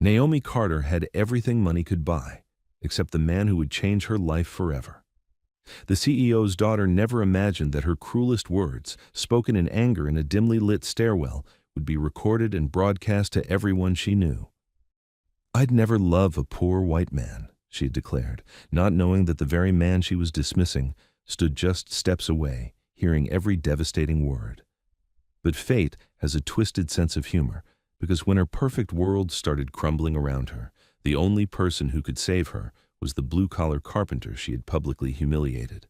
Naomi Carter had everything money could buy, except the man who would change her life forever. The CEO's daughter never imagined that her cruelest words, spoken in anger in a dimly lit stairwell, would be recorded and broadcast to everyone she knew. "I'd never love a poor white man," she had declared, not knowing that the very man she was dismissing stood just steps away, hearing every devastating word. But fate has a twisted sense of humor, because when her perfect world started crumbling around her, the only person who could save her was the blue-collar carpenter she had publicly humiliated.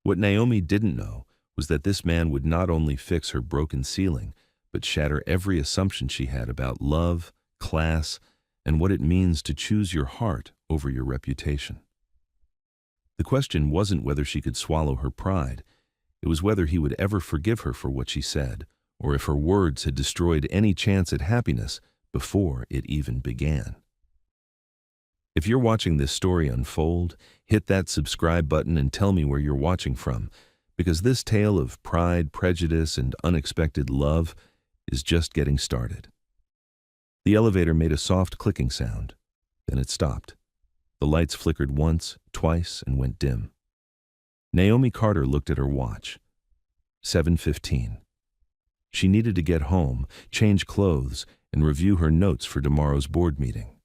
What Naomi didn't know was that this man would not only fix her broken ceiling, but shatter every assumption she had about love, class, and what it means to choose your heart over your reputation. The question wasn't whether she could swallow her pride. It was whether he would ever forgive her for what she said, or if her words had destroyed any chance at happiness before it even began. If you're watching this story unfold, hit that subscribe button and tell me where you're watching from, because this tale of pride, prejudice, and unexpected love is just getting started. The elevator made a soft clicking sound. Then it stopped. The lights flickered once, twice, and went dim. Naomi Carter looked at her watch. 7:15. She needed to get home, change clothes, and review her notes for tomorrow's board meeting.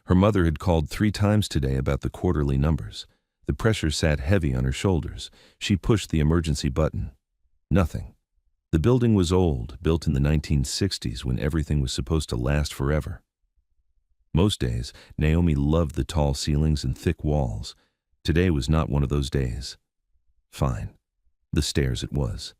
Her mother had called 3 times today about the quarterly numbers. The pressure sat heavy on her shoulders. She pushed the emergency button. Nothing. The building was old, built in the 1960s when everything was supposed to last forever. Most days, Naomi loved the tall ceilings and thick walls. Today was not one of those days. Fine. The stairs it was.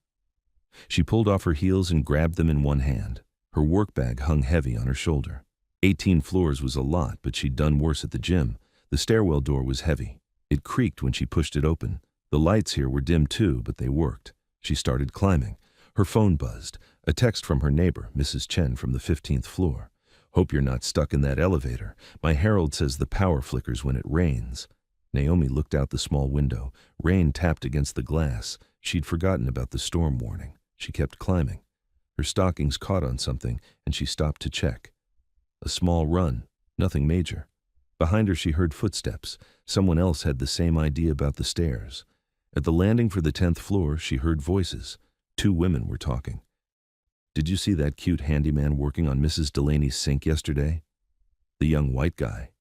She pulled off her heels and grabbed them in one hand. Her work bag hung heavy on her shoulder. 18 floors was a lot, but she'd done worse at the gym. The stairwell door was heavy. It creaked when she pushed it open. The lights here were dim too, but they worked. She started climbing. Her phone buzzed. A text from her neighbor, Mrs. Chen, from the 15th floor. "Hope you're not stuck in that elevator. My Herald says the power flickers when it rains." Naomi looked out the small window. Rain tapped against the glass. She'd forgotten about the storm warning. She kept climbing. Her stockings caught on something, and she stopped to check. A small run, nothing major. Behind her she heard footsteps. Someone else had the same idea about the stairs. At the landing for the 10th floor, she heard voices. 2 women were talking. "Did you see that cute handyman working on Mrs. Delaney's sink yesterday? The young white guy.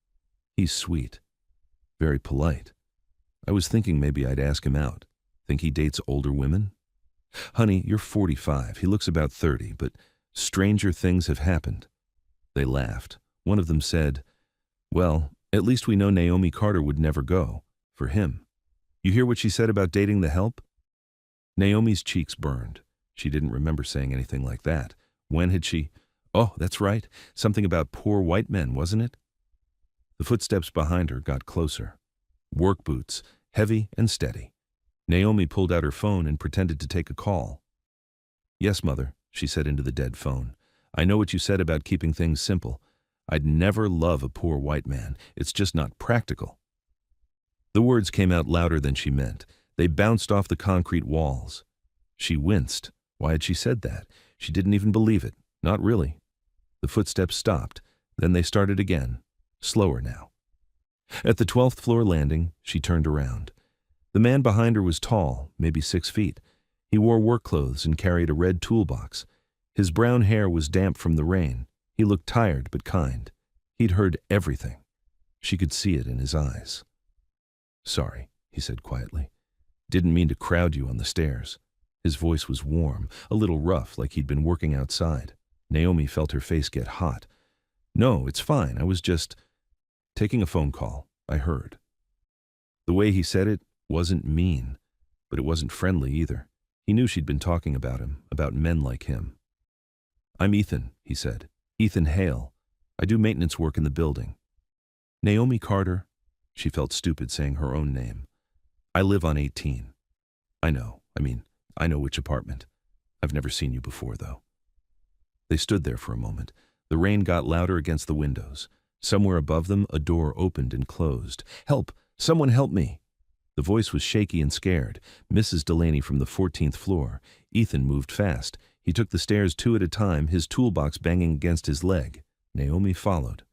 He's sweet. Very polite. I was thinking maybe I'd ask him out. Think he dates older women? Honey, you're 45. He looks about 30, but stranger things have happened." They laughed. One of them said, "Well, at least we know Naomi Carter would never go. For him. You hear what she said about dating the help?" Naomi's cheeks burned. She didn't remember saying anything like that. When had she? Oh, that's right. Something about poor white men, wasn't it? The footsteps behind her got closer. Work boots, heavy and steady. Naomi pulled out her phone and pretended to take a call. "Yes, Mother," she said into the dead phone. "I know what you said about keeping things simple. I'd never love a poor white man. It's just not practical." The words came out louder than she meant. They bounced off the concrete walls. She winced. Why had she said that? She didn't even believe it. Not really. The footsteps stopped. Then they started again. Slower now. At the 12th floor landing, she turned around. The man behind her was tall, maybe 6 feet. He wore work clothes and carried a red toolbox. His brown hair was damp from the rain. He looked tired but kind. He'd heard everything. She could see it in his eyes. "Sorry," he said quietly. "Didn't mean to crowd you on the stairs." His voice was warm, a little rough, like he'd been working outside. Naomi felt her face get hot. "No, it's fine. I was just taking a phone call. I heard." The way he said it wasn't mean, but it wasn't friendly either. He knew she'd been talking about him, about men like him. "I'm Ethan," he said. "Ethan Hale. I do maintenance work in the building." "Naomi Carter?" She felt stupid saying her own name. "I live on 18. I know. I know which apartment. I've never seen you before, though." They stood there for a moment. The rain got louder against the windows. Somewhere above them, a door opened and closed. "Help! Someone help me!" The voice was shaky and scared. Mrs. Delaney from the 14th floor. Ethan moved fast. He took the stairs 2 at a time, his toolbox banging against his leg. Naomi followed.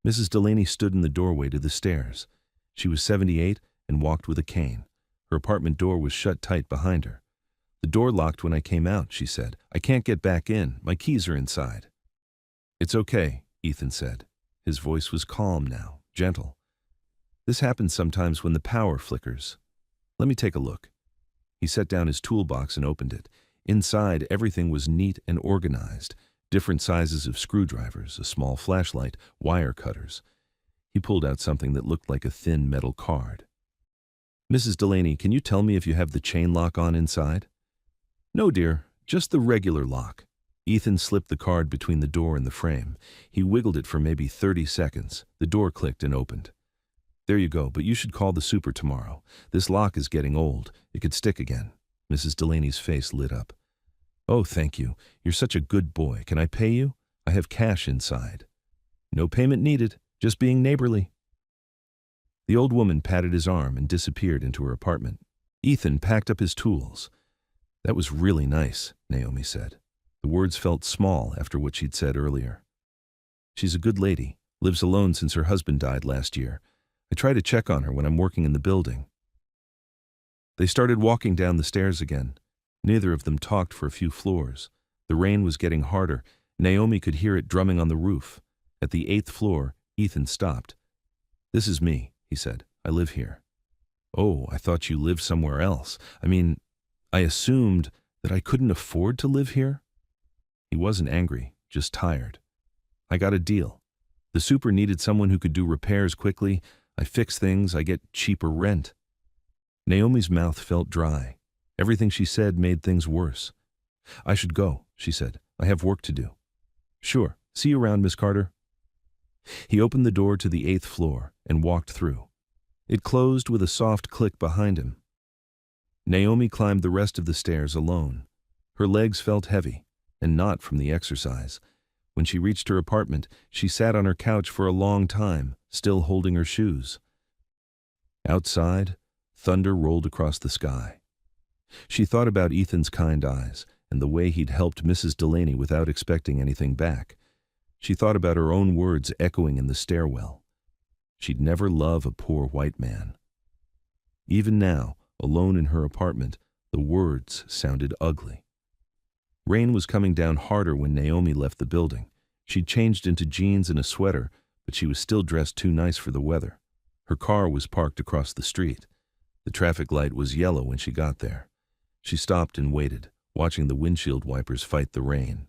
Mrs. Delaney stood in the doorway to the stairs. She was 78 and walked with a cane. Her apartment door was shut tight behind her. "The door locked when I came out," she said. "I can't get back in. My keys are inside." "It's okay," Ethan said. His voice was calm now, gentle. "This happens sometimes when the power flickers. Let me take a look." He set down his toolbox and opened it. Inside, everything was neat and organized. Different sizes of screwdrivers, a small flashlight, wire cutters. He pulled out something that looked like a thin metal card. "Mrs. Delaney, can you tell me if you have the chain lock on inside?" "No, dear, just the regular lock." Ethan slipped the card between the door and the frame. He wiggled it for maybe 30 seconds. The door clicked and opened. "There you go, but you should call the super tomorrow. This lock is getting old. It could stick again." Mrs. Delaney's face lit up. "Oh, thank you. You're such a good boy. Can I pay you? I have cash inside." "No payment needed. Just being neighborly." The old woman patted his arm and disappeared into her apartment. Ethan packed up his tools. "That was really nice," Naomi said. The words felt small after what she'd said earlier. "She's a good lady, lives alone since her husband died last year. I try to check on her when I'm working in the building." They started walking down the stairs again. Neither of them talked for a few floors. The rain was getting harder. Naomi could hear it drumming on the roof. At the 8th floor, Ethan stopped. "This is me," he said. "I live here." "Oh, I thought you lived somewhere else. I assumed that I couldn't afford to live here." He wasn't angry, just tired. "I got a deal. The super needed someone who could do repairs quickly. I fix things, I get cheaper rent." Naomi's mouth felt dry. Everything she said made things worse. "I should go," she said. "I have work to do." "Sure. See you around, Miss Carter." He opened the door to the 8th floor and walked through. It closed with a soft click behind him. Naomi climbed the rest of the stairs alone. Her legs felt heavy, and not from the exercise. When she reached her apartment, she sat on her couch for a long time, still holding her shoes. Outside, thunder rolled across the sky. She thought about Ethan's kind eyes and the way he'd helped Mrs. Delaney without expecting anything back. She thought about her own words echoing in the stairwell. She'd never love a poor white man. Even now, alone in her apartment, the words sounded ugly. Rain was coming down harder when Naomi left the building. She'd changed into jeans and a sweater, but she was still dressed too nice for the weather. Her car was parked across the street. The traffic light was yellow when she got there. She stopped and waited, watching the windshield wipers fight the rain.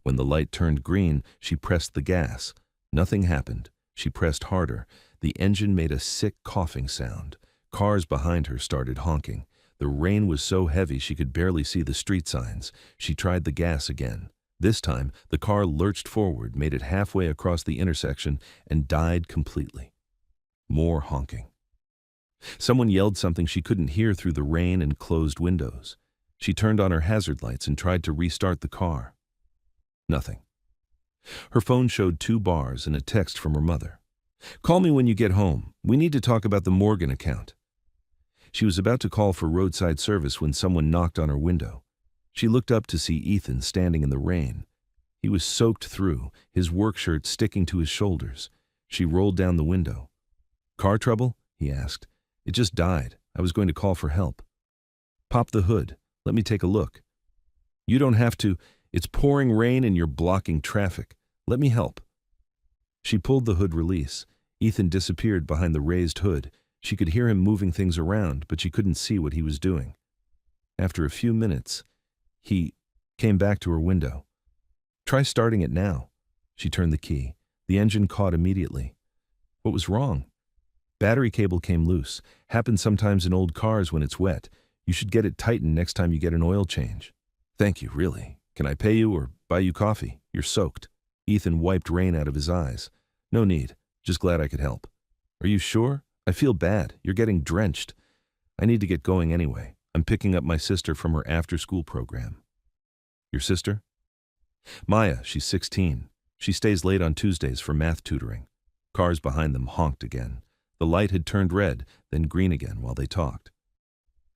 When the light turned green, she pressed the gas. Nothing happened. She pressed harder. The engine made a sick coughing sound. Cars behind her started honking. The rain was so heavy she could barely see the street signs. She tried the gas again. This time, the car lurched forward, made it halfway across the intersection, and died completely. More honking. Someone yelled something she couldn't hear through the rain and closed windows. She turned on her hazard lights and tried to restart the car. Nothing. Her phone showed 2 bars and a text from her mother. "Call me when you get home. We need to talk about the Morgan account." She was about to call for roadside service when someone knocked on her window. She looked up to see Ethan standing in the rain. He was soaked through, his work shirt sticking to his shoulders. She rolled down the window. "Car trouble?" he asked. "It just died. I was going to call for help." "Pop the hood. Let me take a look." "You don't have to. It's pouring rain and you're blocking traffic. Let me help." She pulled the hood release. Ethan disappeared behind the raised hood. She could hear him moving things around, but she couldn't see what he was doing. After a few minutes, he came back to her window. "Try starting it now." She turned the key. The engine caught immediately. What was wrong? Battery cable came loose. Happens sometimes in old cars when it's wet. You should get it tightened next time you get an oil change. "Thank you, really. Can I pay you or buy you coffee? You're soaked." Ethan wiped rain out of his eyes. "No need. Just glad I could help." "Are you sure? I feel bad. You're getting drenched." "I need to get going anyway. I'm picking up my sister from her after-school program." "Your sister?" "Maya. She's 16. She stays late on Tuesdays for math tutoring." Cars behind them honked again. The light had turned red, then green again while they talked.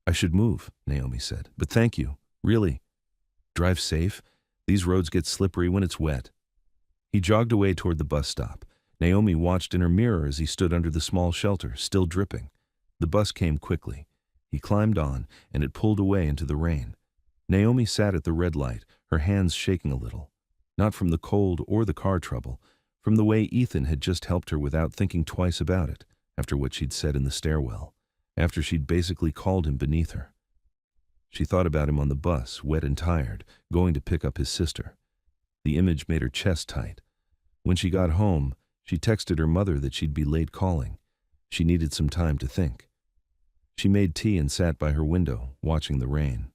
"I should move," Naomi said. "But thank you. Really. Drive safe. These roads get slippery when it's wet." He jogged away toward the bus stop. Naomi watched in her mirror as he stood under the small shelter, still dripping. The bus came quickly. He climbed on, and it pulled away into the rain. Naomi sat at the red light, her hands shaking a little. Not from the cold or the car trouble, from the way Ethan had just helped her without thinking twice about it, after what she'd said in the stairwell, after she'd basically called him beneath her. She thought about him on the bus, wet and tired, going to pick up his sister. The image made her chest tight. When she got home, she texted her mother that she'd be late calling. She needed some time to think. She made tea and sat by her window, watching the rain.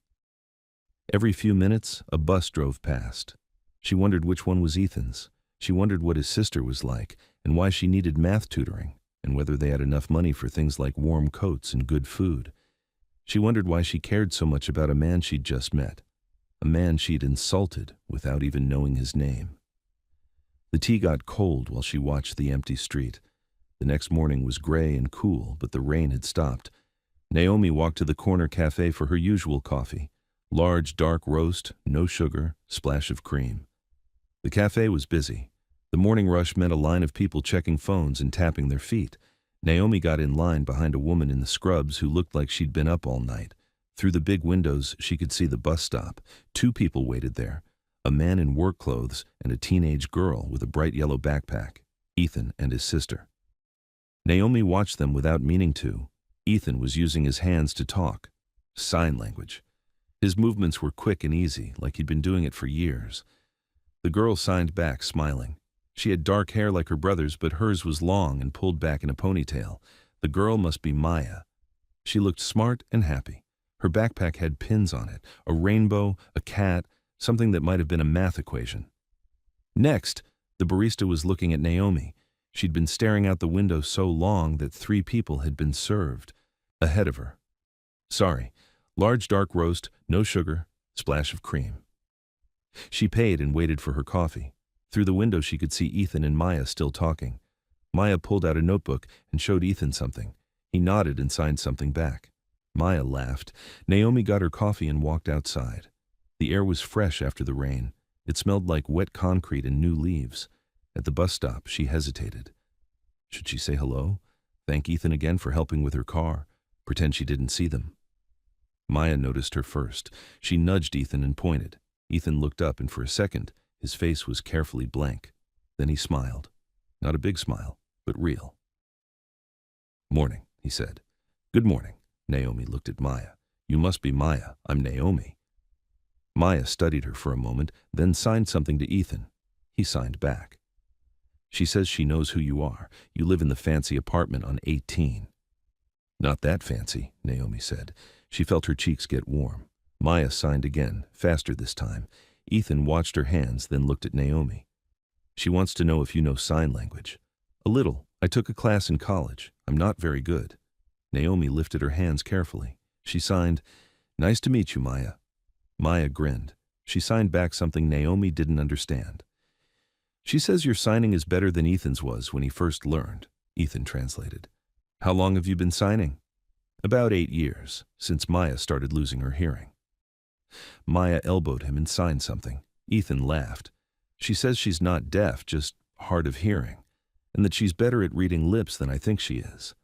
Every few minutes, a bus drove past. She wondered which one was Ethan's. She wondered what his sister was like, and why she needed math tutoring, and whether they had enough money for things like warm coats and good food. She wondered why she cared so much about a man she'd just met, a man she'd insulted without even knowing his name. The tea got cold while she watched the empty street. The next morning was gray and cool, but the rain had stopped. Naomi walked to the corner cafe for her usual coffee. Large, dark roast, no sugar, splash of cream. The cafe was busy. The morning rush meant a line of people checking phones and tapping their feet. Naomi got in line behind a woman in the scrubs who looked like she'd been up all night. Through the big windows, she could see the bus stop. 2 people waited there, a man in work clothes and a teenage girl with a bright yellow backpack, Ethan and his sister. Naomi watched them without meaning to. Ethan was using his hands to talk. Sign language. His movements were quick and easy, like he'd been doing it for years. The girl signed back, smiling. She had dark hair like her brother's, but hers was long and pulled back in a ponytail. The girl must be Maya. She looked smart and happy. Her backpack had pins on it, a rainbow, a cat, something that might have been a math equation. Next, the barista was looking at Naomi. She'd been staring out the window so long that 3 people had been served ahead of her. Sorry, large dark roast, no sugar, splash of cream. She paid and waited for her coffee. Through the window she could see Ethan and Maya still talking. Maya pulled out a notebook and showed Ethan something. He nodded and signed something back. Maya laughed. Naomi got her coffee and walked outside. The air was fresh after the rain. It smelled like wet concrete and new leaves. At the bus stop, she hesitated. Should she say hello? Thank Ethan again for helping with her car? Pretend she didn't see them? Maya noticed her first. She nudged Ethan and pointed. Ethan looked up, and for a second, his face was carefully blank. Then he smiled. Not a big smile, but real. Morning, he said. Good morning. Naomi looked at Maya. You must be Maya. I'm Naomi. Maya studied her for a moment, then signed something to Ethan. He signed back. She says she knows who you are. You live in the fancy apartment on 18. Not that fancy, Naomi said. She felt her cheeks get warm. Maya signed again, faster this time. Ethan watched her hands, then looked at Naomi. She wants to know if you know sign language. A little. I took a class in college. I'm not very good. Naomi lifted her hands carefully. She signed, Nice to meet you, Maya. Maya grinned. She signed back something Naomi didn't understand. She says your signing is better than Ethan's was when he first learned, Ethan translated. How long have you been signing? About 8 years, since Maya started losing her hearing. Maya elbowed him and signed something. Ethan laughed. She says she's not deaf, just hard of hearing, and that she's better at reading lips than I think she is.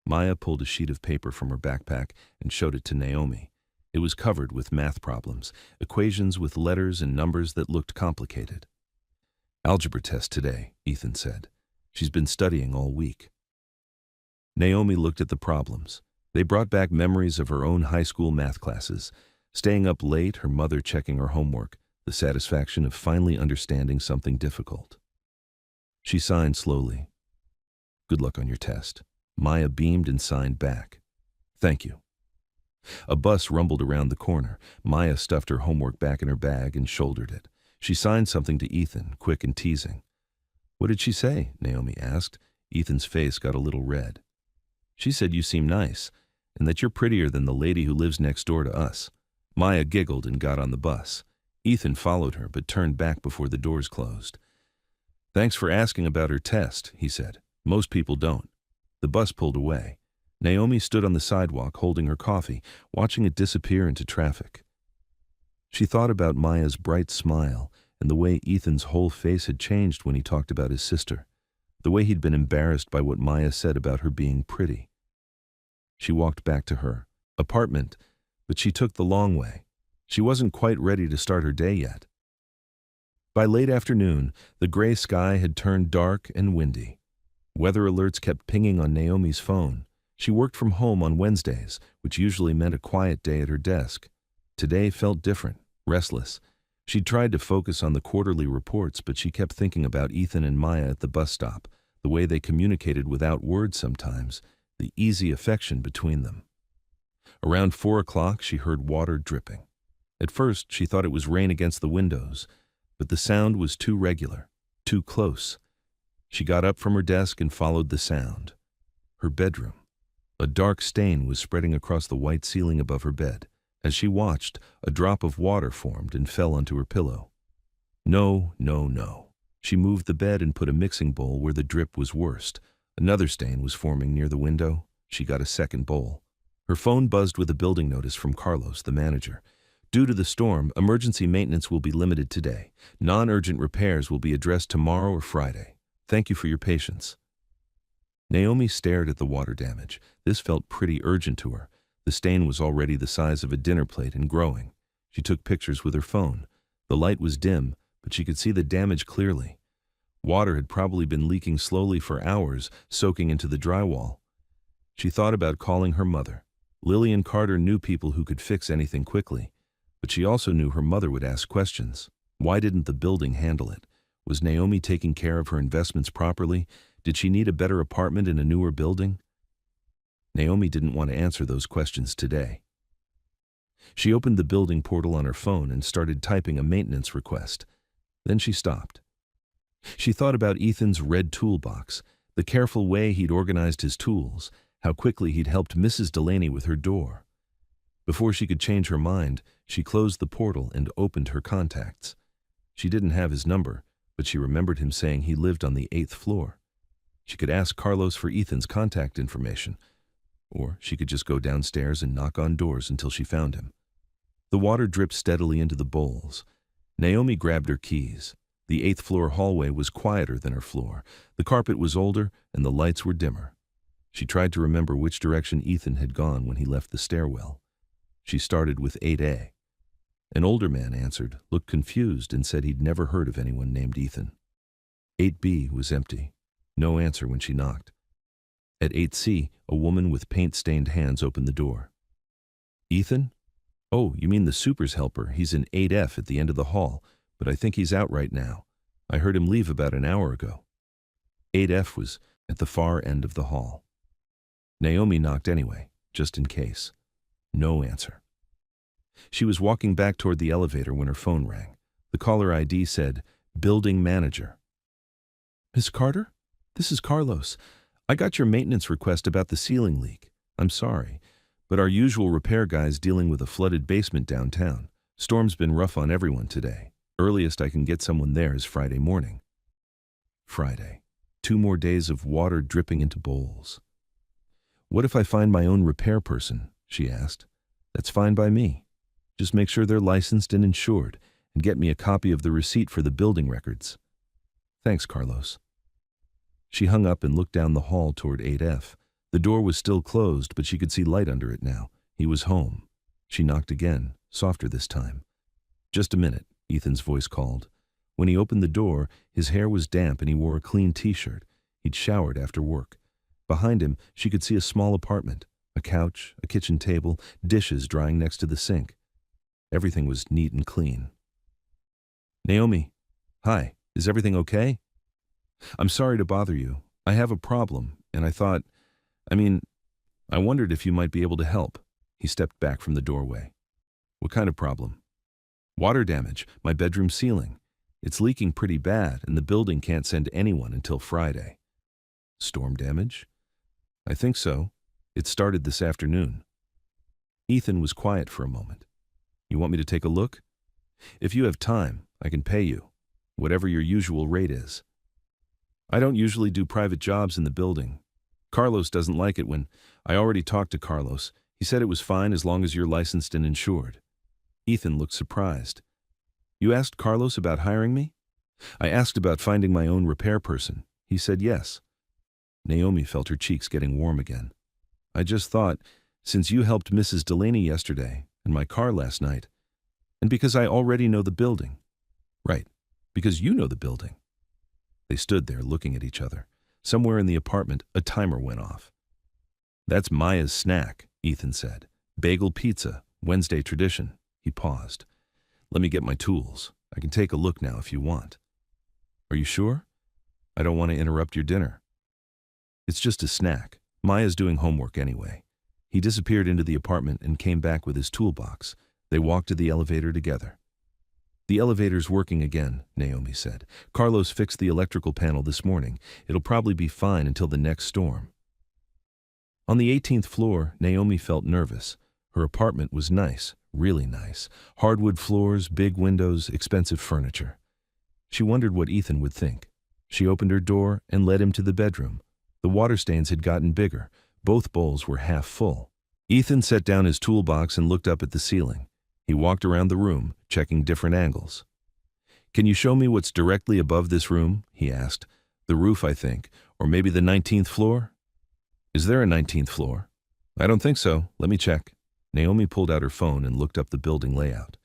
Maya pulled a sheet of paper from her backpack and showed it to Naomi. It was covered with math problems, equations with letters and numbers that looked complicated. Algebra test today, Ethan said. She's been studying all week. Naomi looked at the problems. They brought back memories of her own high school math classes, staying up late, her mother checking her homework, the satisfaction of finally understanding something difficult. She signed slowly. Good luck on your test. Maya beamed and signed back. Thank you. A bus rumbled around the corner. Maya stuffed her homework back in her bag and shouldered it. She signed something to Ethan, quick and teasing. What did she say? Naomi asked. Ethan's face got a little red. She said you seem nice, and that you're prettier than the lady who lives next door to us. Maya giggled and got on the bus. Ethan followed her, but turned back before the doors closed. Thanks for asking about her test, he said. Most people don't. The bus pulled away. Naomi stood on the sidewalk holding her coffee, watching it disappear into traffic. She thought about Maya's bright smile and the way Ethan's whole face had changed when he talked about his sister. the way he'd been embarrassed by what Maya said about her being pretty. She walked back to her apartment, but she took the long way. She wasn't quite ready to start her day yet. By late afternoon, the gray sky had turned dark and windy. Weather alerts kept pinging on Naomi's phone. She worked from home on Wednesdays, which usually meant a quiet day at her desk. Today felt different, restless. She'd tried to focus on the quarterly reports, but she kept thinking about Ethan and Maya at the bus stop, the way they communicated without words sometimes, the easy affection between them. Around 4 o'clock, she heard water dripping. At first, she thought it was rain against the windows, but the sound was too regular, too close. She got up from her desk and followed the sound. Her bedroom. A dark stain was spreading across the white ceiling above her bed. As she watched, a drop of water formed and fell onto her pillow. No, no, no. She moved the bed and put a mixing bowl where the drip was worst. Another stain was forming near the window. She got a second bowl. Her phone buzzed with a building notice from Carlos, the manager. Due to the storm, emergency maintenance will be limited today. Non-urgent repairs will be addressed tomorrow or Friday. Thank you for your patience. Naomi stared at the water damage. This felt pretty urgent to her. The stain was already the size of a dinner plate and growing. She took pictures with her phone. The light was dim, but she could see the damage clearly. Water had probably been leaking slowly for hours, soaking into the drywall. She thought about calling her mother. Lillian Carter knew people who could fix anything quickly, but she also knew her mother would ask questions. Why didn't the building handle it? Was Naomi taking care of her investments properly? Did she need a better apartment in a newer building? Naomi didn't want to answer those questions today. She opened the building portal on her phone and started typing a maintenance request. Then she stopped. She thought about Ethan's red toolbox, the careful way he'd organized his tools, how quickly he'd helped Mrs. Delaney with her door. Before she could change her mind, she closed the portal and opened her contacts. She didn't have his number, but she remembered him saying he lived on the 8th floor. She could ask Carlos for Ethan's contact information, or she could just go downstairs and knock on doors until she found him. The water dripped steadily into the bowls. Naomi grabbed her keys. The 8th floor hallway was quieter than her floor. The carpet was older and the lights were dimmer. She tried to remember which direction Ethan had gone when he left the stairwell. She started with 8A. An older man answered, looked confused, and said he'd never heard of anyone named Ethan. 8B was empty. No answer when she knocked. At 8C, a woman with paint-stained hands opened the door. Ethan? Oh, you mean the super's helper. He's in 8F at the end of the hall, but I think he's out right now. I heard him leave about an hour ago. 8F was at the far end of the hall. Naomi knocked anyway, just in case. No answer. She was walking back toward the elevator when her phone rang. The caller ID said, Building Manager. Miss Carter? This is Carlos. I got your maintenance request about the ceiling leak. I'm sorry, but our usual repair guy's dealing with a flooded basement downtown. Storm's been rough on everyone today. Earliest I can get someone there is Friday morning. Friday. 2 more days of water dripping into bowls. What if I find my own repair person? She asked. That's fine by me. Just make sure they're licensed and insured, and get me a copy of the receipt for the building records. Thanks, Carlos. She hung up and looked down the hall toward 8F. The door was still closed, but she could see light under it now. He was home. She knocked again, softer this time. Just a minute, Ethan's voice called. When he opened the door, his hair was damp and he wore a clean t-shirt. He'd showered after work. Behind him, she could see a small apartment, a couch, a kitchen table, dishes drying next to the sink. Everything was neat and clean. Naomi, hi, is everything okay? I'm sorry to bother you. I have a problem, and I wondered if you might be able to help. He stepped back from the doorway. What kind of problem? Water damage, my bedroom ceiling. It's leaking pretty bad, and the building can't send anyone until Friday. Storm damage? I think so. It started this afternoon. Ethan was quiet for a moment. You want me to take a look? If you have time, I can pay you, whatever your usual rate is. I don't usually do private jobs in the building. Carlos doesn't like it when I already talked to Carlos. He said it was fine as long as you're licensed and insured. Ethan looked surprised. You asked Carlos about hiring me? I asked about finding my own repair person. He said yes. Naomi felt her cheeks getting warm again. I just thought, since you helped Mrs. Delaney yesterday, and my car last night, and because I already know the building. Right, because you know the building. They stood there looking at each other. Somewhere in the apartment, a timer went off. That's Maya's snack, Ethan said. Bagel pizza, Wednesday tradition. He paused. Let me get my tools. I can take a look now if you want. Are you sure? I don't want to interrupt your dinner. It's just a snack. Maya's doing homework anyway. He disappeared into the apartment and came back with his toolbox. They walked to the elevator together. The elevator's working again, Naomi said. Carlos fixed the electrical panel this morning. It'll probably be fine until the next storm. On the 18th floor, Naomi felt nervous. Her apartment was nice, really nice. Hardwood floors, big windows, expensive furniture. She wondered what Ethan would think. She opened her door and led him to the bedroom. The water stains had gotten bigger. Both bowls were half full. Ethan set down his toolbox and looked up at the ceiling. He walked around the room, checking different angles. Can you show me what's directly above this room? He asked. The roof, I think. Or maybe the 19th floor? Is there a 19th floor? I don't think so. Let me check. Naomi pulled out her phone and looked up the building layout.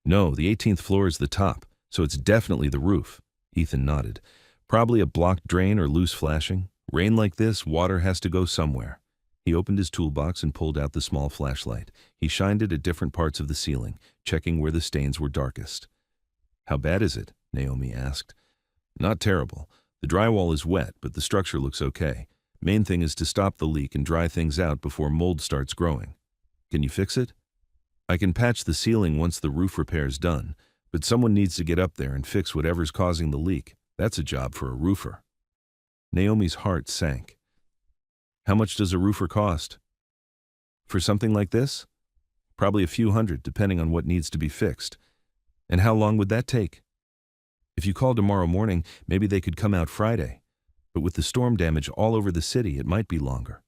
No, the 18th floor is the top, so it's definitely the roof. Ethan nodded. Probably a blocked drain or loose flashing. Rain like this, water has to go somewhere. He opened his toolbox and pulled out the small flashlight. He shined it at different parts of the ceiling, checking where the stains were darkest. How bad is it? Naomi asked. Not terrible. The drywall is wet, but the structure looks okay. Main thing is to stop the leak and dry things out before mold starts growing. Can you fix it? I can patch the ceiling once the roof repair's done, but someone needs to get up there and fix whatever's causing the leak. That's a job for a roofer. Naomi's heart sank. How much does a roofer cost? For something like this? Probably a few hundred, depending on what needs to be fixed. And how long would that take? If you call tomorrow morning, maybe they could come out Friday. But with the storm damage all over the city, it might be longer.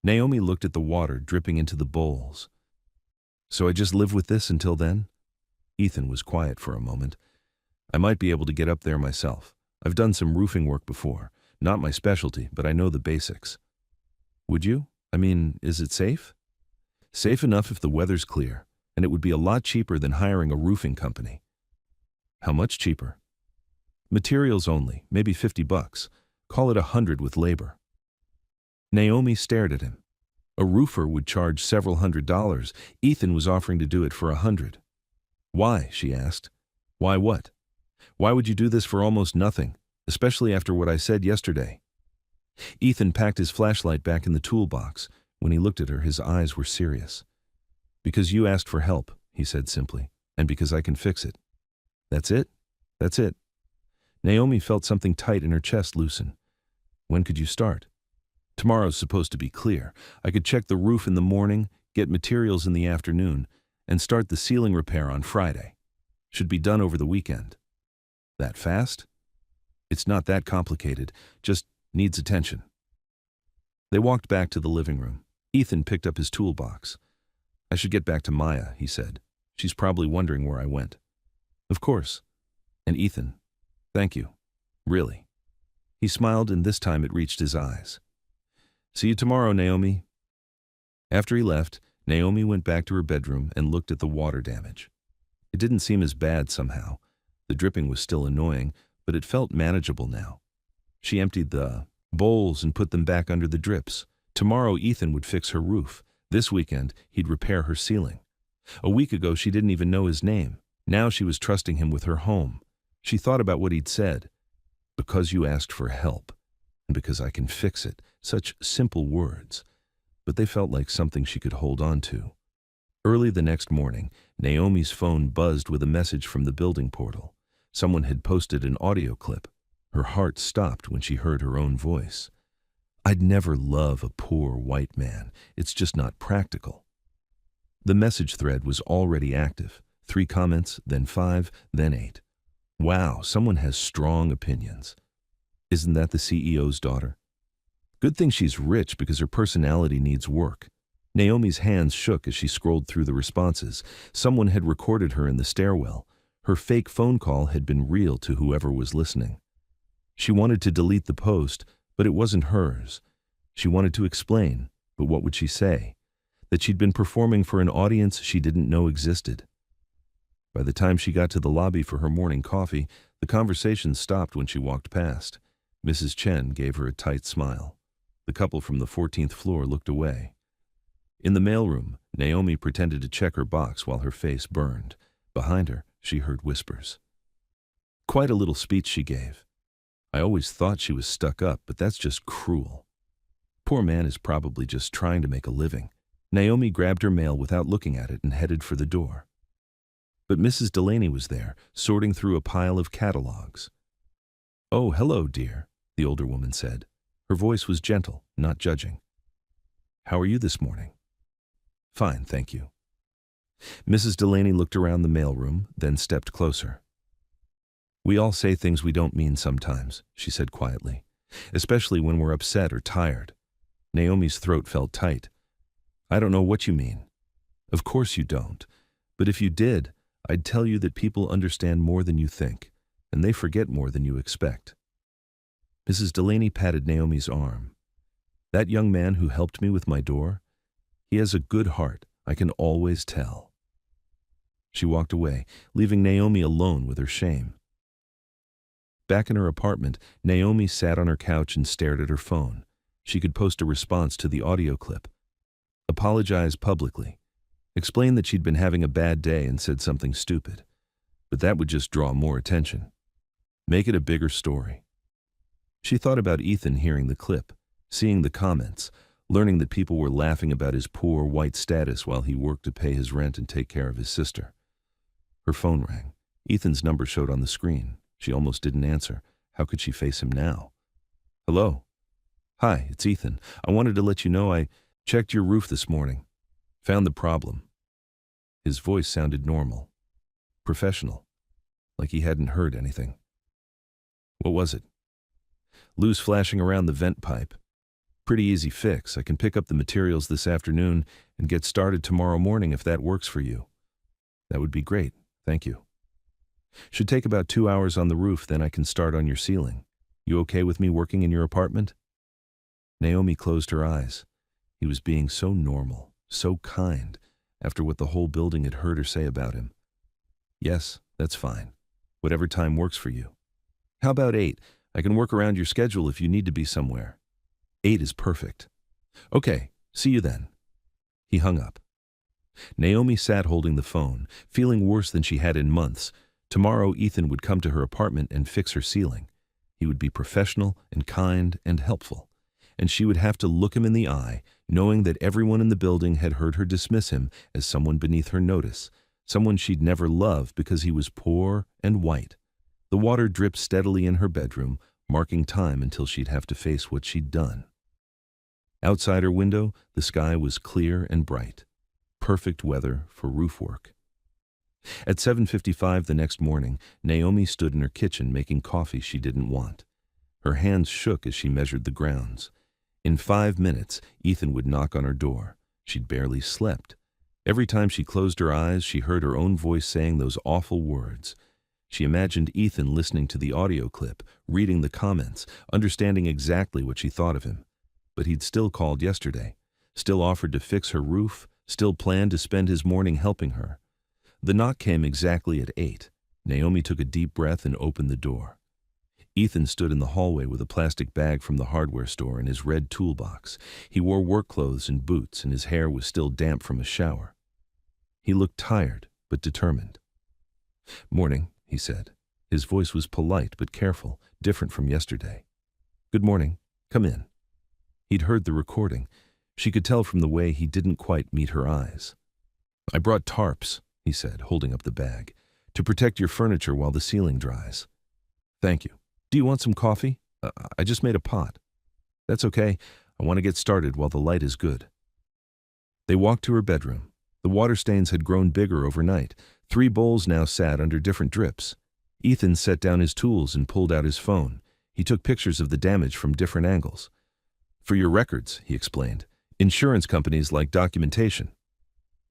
Naomi looked at the water dripping into the bowls. So I just live with this until then? Ethan was quiet for a moment. I might be able to get up there myself. I've done some roofing work before. Not my specialty, but I know the basics. Would you? I mean, is it safe? Safe enough if the weather's clear, and it would be a lot cheaper than hiring a roofing company. How much cheaper? Materials only, maybe $50. Call it $100 with labor. Naomi stared at him. A roofer would charge several $100s. Ethan was offering to do it for $100. Why? She asked. Why what? Why would you do this for almost nothing, especially after what I said yesterday? Ethan packed his flashlight back in the toolbox. When he looked at her, his eyes were serious. Because you asked for help, he said simply, and because I can fix it. That's it? That's it. Naomi felt something tight in her chest loosen. When could you start? Tomorrow's supposed to be clear. I could check the roof in the morning, get materials in the afternoon, and start the ceiling repair on Friday. Should be done over the weekend. That fast? It's not that complicated, just needs attention. They walked back to the living room. Ethan picked up his toolbox. I should get back to Maya, he said. She's probably wondering where I went. Of course. And Ethan, thank you. Really. He smiled, and this time it reached his eyes. See you tomorrow, Naomi. After he left, Naomi went back to her bedroom and looked at the water damage. It didn't seem as bad somehow. The dripping was still annoying, but it felt manageable now. She emptied the bowls and put them back under the drips. Tomorrow Ethan would fix her roof. This weekend, he'd repair her ceiling. A week ago, she didn't even know his name. Now she was trusting him with her home. She thought about what he'd said. Because you asked for help, and because I can fix it. Such simple words, but they felt like something she could hold on to. Early the next morning, Naomi's phone buzzed with a message from the building portal. Someone had posted an audio clip. Her heart stopped when she heard her own voice. I'd never love a poor white man. It's just not practical. The message thread was already active. 3 comments, then 5, then 8. Wow, someone has strong opinions. Isn't that the CEO's daughter? Good thing she's rich because her personality needs work. Naomi's hands shook as she scrolled through the responses. Someone had recorded her in the stairwell. Her fake phone call had been real to whoever was listening. She wanted to delete the post, but it wasn't hers. She wanted to explain, but what would she say? That she'd been performing for an audience she didn't know existed. By the time she got to the lobby for her morning coffee, the conversation stopped when she walked past. Mrs. Chen gave her a tight smile. The couple from the 14th floor looked away. In the mailroom, Naomi pretended to check her box while her face burned. Behind her, she heard whispers. Quite a little speech she gave. I always thought she was stuck up, but that's just cruel. Poor man is probably just trying to make a living. Naomi grabbed her mail without looking at it and headed for the door. But Mrs. Delaney was there, sorting through a pile of catalogs. "Oh, hello, dear," the older woman said. Her voice was gentle, not judging. "How are you this morning?" "Fine, thank you." Mrs. Delaney looked around the mailroom, then stepped closer. "We all say things we don't mean sometimes," she said quietly, "especially when we're upset or tired." Naomi's throat felt tight. "I don't know what you mean." "Of course you don't. But if you did, I'd tell you that people understand more than you think, and they forget more than you expect." Mrs. Delaney patted Naomi's arm. "That young man who helped me with my door, he has a good heart, I can always tell." She walked away, leaving Naomi alone with her shame. Back in her apartment, Naomi sat on her couch and stared at her phone. She could post a response to the audio clip. Apologize publicly. Explain that she'd been having a bad day and said something stupid. But that would just draw more attention. Make it a bigger story. She thought about Ethan hearing the clip, seeing the comments, learning that people were laughing about his poor white status while he worked to pay his rent and take care of his sister. Her phone rang. Ethan's number showed on the screen. She almost didn't answer. How could she face him now? "Hello." "Hi, it's Ethan. I wanted to let you know I checked your roof this morning. Found the problem." His voice sounded normal, professional, like he hadn't heard anything. "What was it?" "Loose flashing around the vent pipe. Pretty easy fix. I can pick up the materials this afternoon and get started tomorrow morning if that works for you." "That would be great, thank you." "Should take about 2 hours on the roof, then I can start on your ceiling. You okay with me working in your apartment?" Naomi closed her eyes. He was being so normal, so kind, after what the whole building had heard her say about him. "Yes, that's fine. Whatever time works for you." "How about 8? I can work around your schedule if you need to be somewhere." 8 is perfect." "Okay, see you then." He hung up. Naomi sat holding the phone, feeling worse than she had in months. Tomorrow Ethan would come to her apartment and fix her ceiling. He would be professional and kind and helpful. And she would have to look him in the eye, knowing that everyone in the building had heard her dismiss him as someone beneath her notice, someone she'd never love because he was poor and white. The water dripped steadily in her bedroom, marking time until she'd have to face what she'd done. Outside her window, the sky was clear and bright. Perfect weather for roof work. At 7:55 the next morning, Naomi stood in her kitchen making coffee she didn't want. Her hands shook as she measured the grounds. In 5 minutes, Ethan would knock on her door. She'd barely slept. Every time she closed her eyes, she heard her own voice saying those awful words. She imagined Ethan listening to the audio clip, reading the comments, understanding exactly what she thought of him. But he'd still called yesterday, still offered to fix her roof, still planned to spend his morning helping her. The knock came exactly at 8. Naomi took a deep breath and opened the door. Ethan stood in the hallway with a plastic bag from the hardware store in his red toolbox. He wore work clothes and boots, and his hair was still damp from a shower. He looked tired, but determined. "Morning," he said. His voice was polite but careful, different from yesterday. "Good morning. Come in." He'd heard the recording. She could tell from the way he didn't quite meet her eyes. "I brought tarps," he said, holding up the bag, "to protect your furniture while the ceiling dries." "Thank you. Do you want some coffee? I just made a pot." "That's okay. I want to get started while the light is good." They walked to her bedroom. The water stains had grown bigger overnight. 3 bowls now sat under different drips. Ethan set down his tools and pulled out his phone. He took pictures of the damage from different angles. "For your records," he explained. "Insurance companies like documentation."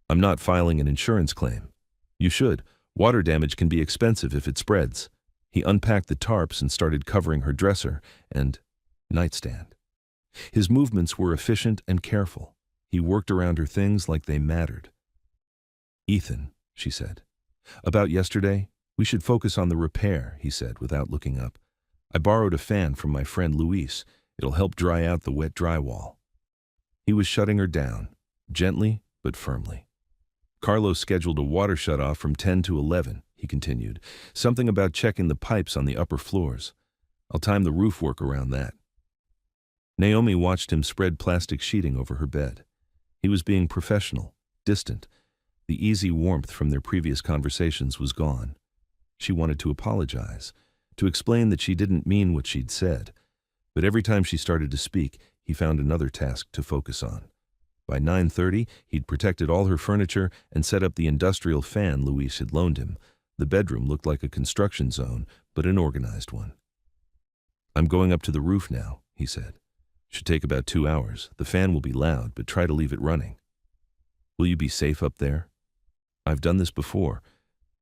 "I'm not filing an insurance claim." "You should. Water damage can be expensive if it spreads." He unpacked the tarps and started covering her dresser and nightstand. His movements were efficient and careful. He worked around her things like they mattered. "Ethan," she said. "About yesterday, we should focus on the repair," he said without looking up. "I borrowed a fan from my friend Luis. It'll help dry out the wet drywall." He was shutting her down, gently but firmly. "Carlos scheduled a water shut-off from 10 to 11, he continued. "Something about checking the pipes on the upper floors. I'll time the roof work around that." Naomi watched him spread plastic sheeting over her bed. He was being professional, distant. The easy warmth from their previous conversations was gone. She wanted to apologize, to explain that she didn't mean what she'd said. But every time she started to speak, he found another task to focus on. By 9:30, he'd protected all her furniture and set up the industrial fan Luis had loaned him. The bedroom looked like a construction zone, but an organized one. "I'm going up to the roof now," he said. "Should take about 2 hours. The fan will be loud, but try to leave it running." "Will you be safe up there?" "I've done this before.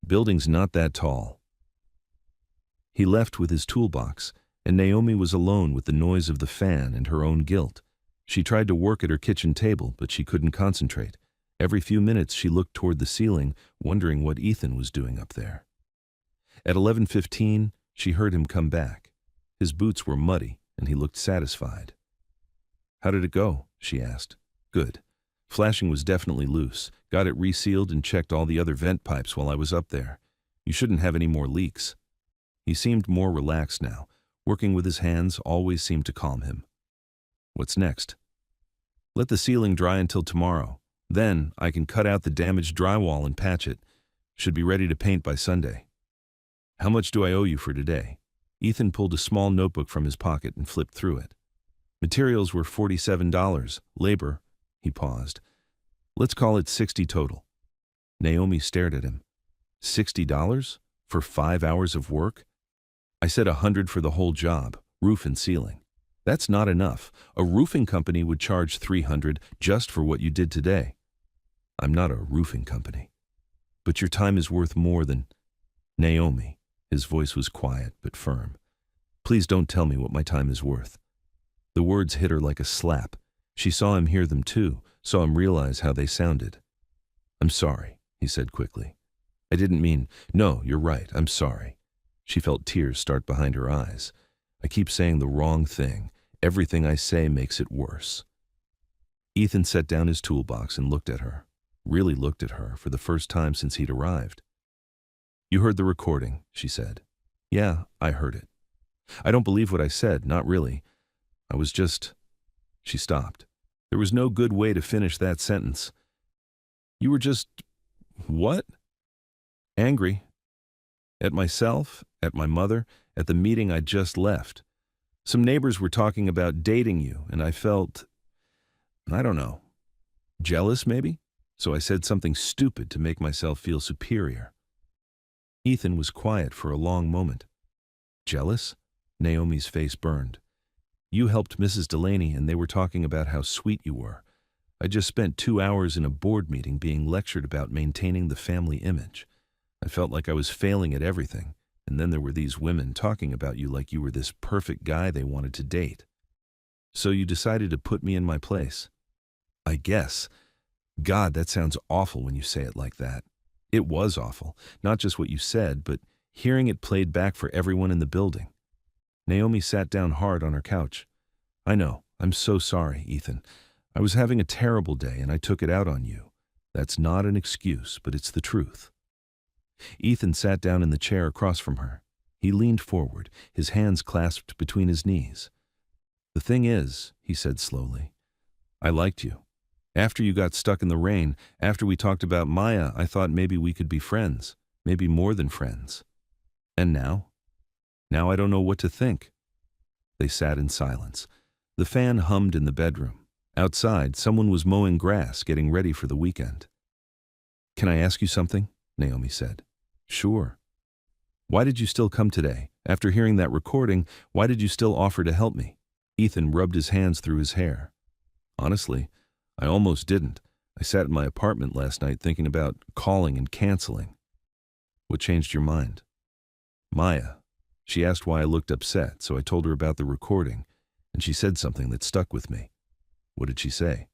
Building's not that tall." He left with his toolbox, and Naomi was alone with the noise of the fan and her own guilt. She tried to work at her kitchen table, but she couldn't concentrate. Every few minutes she looked toward the ceiling, wondering what Ethan was doing up there. At 11:15, she heard him come back. His boots were muddy, and he looked satisfied. "How did it go?" she asked. "Good. Flashing was definitely loose. Got it resealed and checked all the other vent pipes while I was up there. You shouldn't have any more leaks." He seemed more relaxed now. Working with his hands always seemed to calm him. "What's next?" "Let the ceiling dry until tomorrow. Then I can cut out the damaged drywall and patch it. Should be ready to paint by Sunday." "How much do I owe you for today?" Ethan pulled a small notebook from his pocket and flipped through it. Materials were $47. Labor, he paused. "Let's call it 60 total." Naomi stared at him. $60? For 5 hours of work? "I said 100 for the whole job, roof and ceiling." "That's not enough. A roofing company would charge 300 just for what you did today." "I'm not a roofing company." "But your time is worth more than—" "Naomi," his voice was quiet but firm. "Please don't tell me what my time is worth." The words hit her like a slap. She saw him hear them too, saw him realize how they sounded. "I'm sorry," he said quickly. "I didn't mean—" "No, you're right, I'm sorry." She felt tears start behind her eyes. "I keep saying the wrong thing. Everything I say makes it worse." Ethan set down his toolbox and looked at her, really looked at her for the first time since he'd arrived. "You heard the recording," she said. "Yeah, I heard it. I don't believe what I said, not really. I was just—" She stopped. There was no good way to finish that sentence. "You were just— what?" "Angry. At myself, at my mother, at the meeting I just left. Some neighbors were talking about dating you, and I felt, I don't know, jealous maybe? So I said something stupid to make myself feel superior." Ethan was quiet for a long moment. "Jealous?" Naomi's face burned. "You helped Mrs. Delaney, and they were talking about how sweet you were. I just spent 2 hours in a board meeting being lectured about maintaining the family image. I felt like I was failing at everything, and then there were these women talking about you like you were this perfect guy they wanted to date. So you decided to put me in my place." "I guess. God, that sounds awful when you say it like that." It was awful, not just what you said, but hearing it played back for everyone in the building. Naomi sat down hard on her couch. "I know. I'm so sorry, Ethan. I was having a terrible day and I took it out on you. That's not an excuse, but it's the truth." Ethan sat down in the chair across from her. He leaned forward, his hands clasped between his knees. "The thing is," he said slowly, "I liked you. After you got stuck in the rain, after we talked about Maya, I thought maybe we could be friends, maybe more than friends. And now? Now I don't know what to think." They sat in silence. The fan hummed in the bedroom. Outside, someone was mowing grass, getting ready for the weekend. "Can I ask you something?" Naomi said. "Sure." "Why did you still come today? After hearing that recording, why did you still offer to help me?" Ethan rubbed his hands through his hair. "Honestly, I almost didn't. I sat in my apartment last night thinking about calling and canceling." "What changed your mind?" "Maya. She asked why I looked upset, so I told her about the recording, and she said something that stuck with me. What did she say?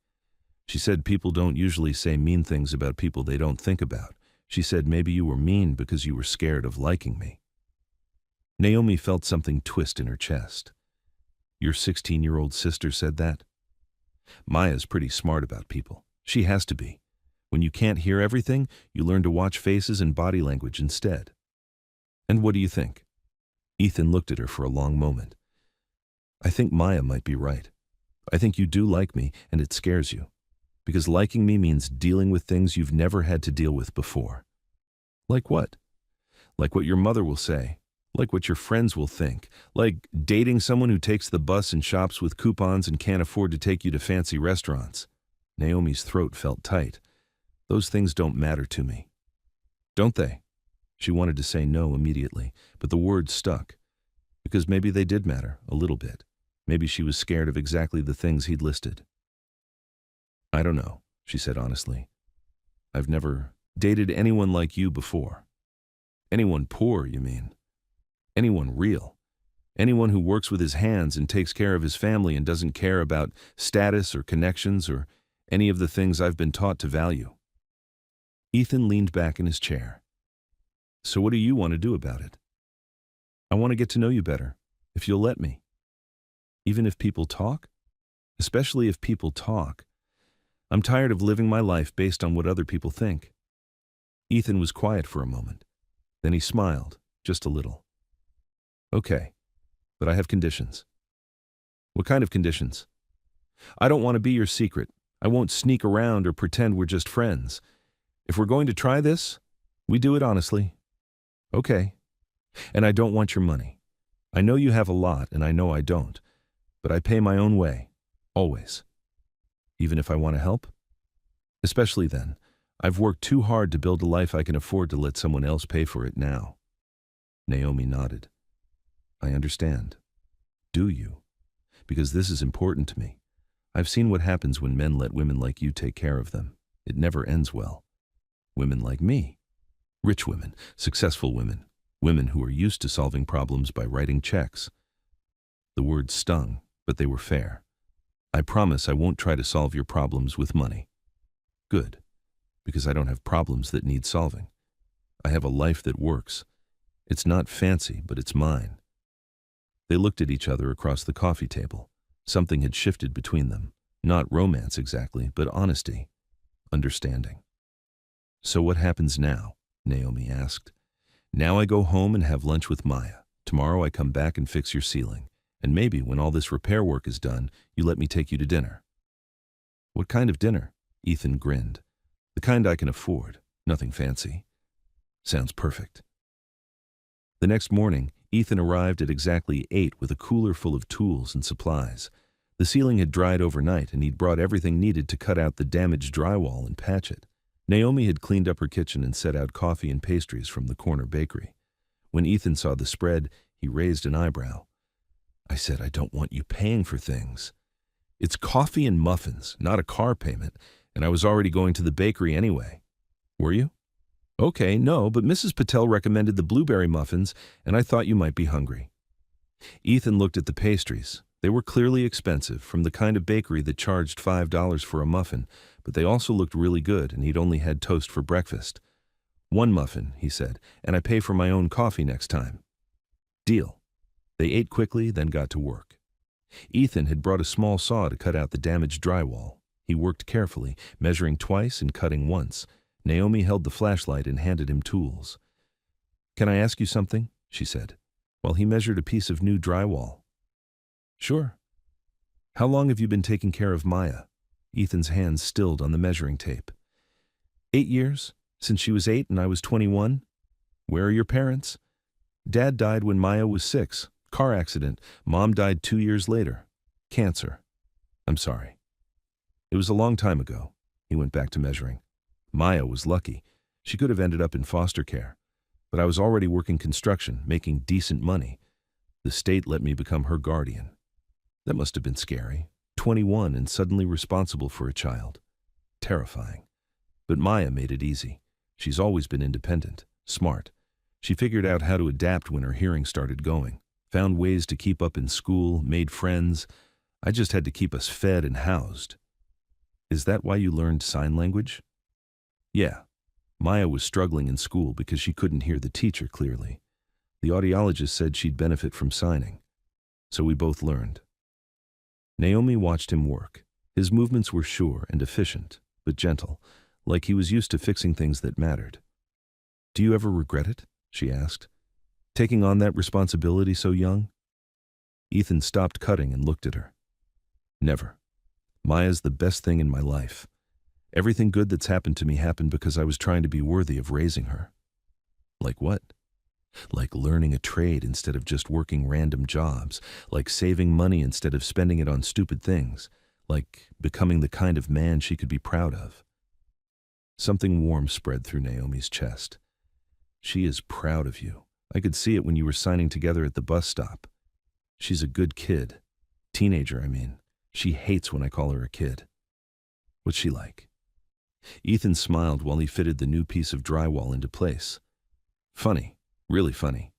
She said people don't usually say mean things about people they don't think about. She said maybe you were mean because you were scared of liking me. Naomi felt something twist in her chest. Your 16-year-old sister said that? Maya's pretty smart about people. She has to be. When you can't hear everything, you learn to watch faces and body language instead. And what do you think? Ethan looked at her for a long moment. I think Maya might be right. I think you do like me, and it scares you. Because liking me means dealing with things you've never had to deal with before. Like what? Like what your mother will say. Like what your friends will think. Like dating someone who takes the bus and shops with coupons and can't afford to take you to fancy restaurants. Naomi's throat felt tight. Those things don't matter to me. Don't they? She wanted to say no immediately, but the words stuck. Because maybe they did matter, a little bit. Maybe she was scared of exactly the things he'd listed. I don't know, she said honestly. I've never dated anyone like you before. Anyone poor, you mean? Anyone real. Anyone who works with his hands and takes care of his family and doesn't care about status or connections or any of the things I've been taught to value. Ethan leaned back in his chair. So what do you want to do about it? I want to get to know you better, if you'll let me. Even if people talk? Especially if people talk. I'm tired of living my life based on what other people think. Ethan was quiet for a moment. Then he smiled, just a little. Okay, but I have conditions. What kind of conditions? I don't want to be your secret. I won't sneak around or pretend we're just friends. If we're going to try this, we do it honestly. Okay. And I don't want your money. I know you have a lot, and I know I don't. But I pay my own way. Always. Even if I want to help? Especially then. I've worked too hard to build a life I can afford to let someone else pay for it now. Naomi nodded. I understand. Do you? Because this is important to me. I've seen what happens when men let women like you take care of them. It never ends well. Women like me. Rich women, successful women, women who are used to solving problems by writing checks. The words stung, but they were fair. I promise I won't try to solve your problems with money. Good, because I don't have problems that need solving. I have a life that works. It's not fancy, but it's mine. They looked at each other across the coffee table. Something had shifted between them. Not romance exactly, but honesty, understanding. So what happens now? Naomi asked. Now I go home and have lunch with Maya. Tomorrow I come back and fix your ceiling. And maybe when all this repair work is done, you let me take you to dinner. What kind of dinner? Ethan grinned. The kind I can afford. Nothing fancy. Sounds perfect. The next morning, Ethan arrived at exactly 8 with a cooler full of tools and supplies. The ceiling had dried overnight and he'd brought everything needed to cut out the damaged drywall and patch it. Naomi had cleaned up her kitchen and set out coffee and pastries from the corner bakery. When Ethan saw the spread, he raised an eyebrow. I said, I don't want you paying for things. It's coffee and muffins, not a car payment, and I was already going to the bakery anyway. Were you? Okay, no, but Mrs. Patel recommended the blueberry muffins, and I thought you might be hungry. Ethan looked at the pastries. They were clearly expensive, from the kind of bakery that charged $5 for a muffin, but they also looked really good, and he'd only had toast for breakfast. 1 muffin, he said, and I pay for my own coffee next time. Deal. They ate quickly, then got to work. Ethan had brought a small saw to cut out the damaged drywall. He worked carefully, measuring twice and cutting once. Naomi held the flashlight and handed him tools. Can I ask you something? She said, while he measured a piece of new drywall. Sure. How long have you been taking care of Maya? Ethan's hands stilled on the measuring tape. 8 years, since she was 8 and I was 21. Where are your parents? Dad died when Maya was 6. Car accident. Mom died 2 years later. Cancer. I'm sorry. It was a long time ago. He went back to measuring. Maya was lucky. She could have ended up in foster care. But I was already working construction, making decent money. The state let me become her guardian. That must have been scary. 21 and suddenly responsible for a child. Terrifying. But Maya made it easy. She's always been independent, smart. She figured out how to adapt when her hearing started going, found ways to keep up in school, made friends. I just had to keep us fed and housed. Is that why you learned sign language? Yeah. Maya was struggling in school because she couldn't hear the teacher clearly. The audiologist said she'd benefit from signing. So we both learned. Naomi watched him work. His movements were sure and efficient, but gentle, like he was used to fixing things that mattered. Do you ever regret it? She asked. Taking on that responsibility so young? Ethan stopped cutting and looked at her. Never. Maya's the best thing in my life. Everything good that's happened to me happened because I was trying to be worthy of raising her. Like what? Like learning a trade instead of just working random jobs, like saving money instead of spending it on stupid things, like becoming the kind of man she could be proud of. Something warm spread through Naomi's chest. She is proud of you. I could see it when you were signing together at the bus stop. She's a good kid. Teenager, I mean. She hates when I call her a kid. What's she like? Ethan smiled while he fitted the new piece of drywall into place. Funny, really funny.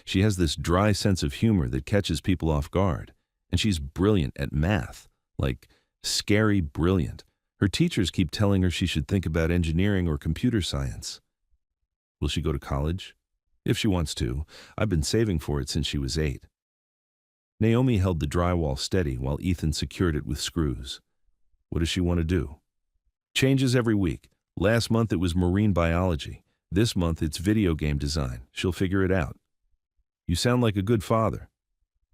She has this dry sense of humor that catches people off guard, and she's brilliant at math, like scary brilliant. Her teachers keep telling her she should think about engineering or computer science. Will she go to college? If she wants to. I've been saving for it since she was 8. Naomi held the drywall steady while Ethan secured it with screws. What does she want to do? Changes every week. Last month it was marine biology. This month it's video game design. She'll figure it out. You sound like a good father.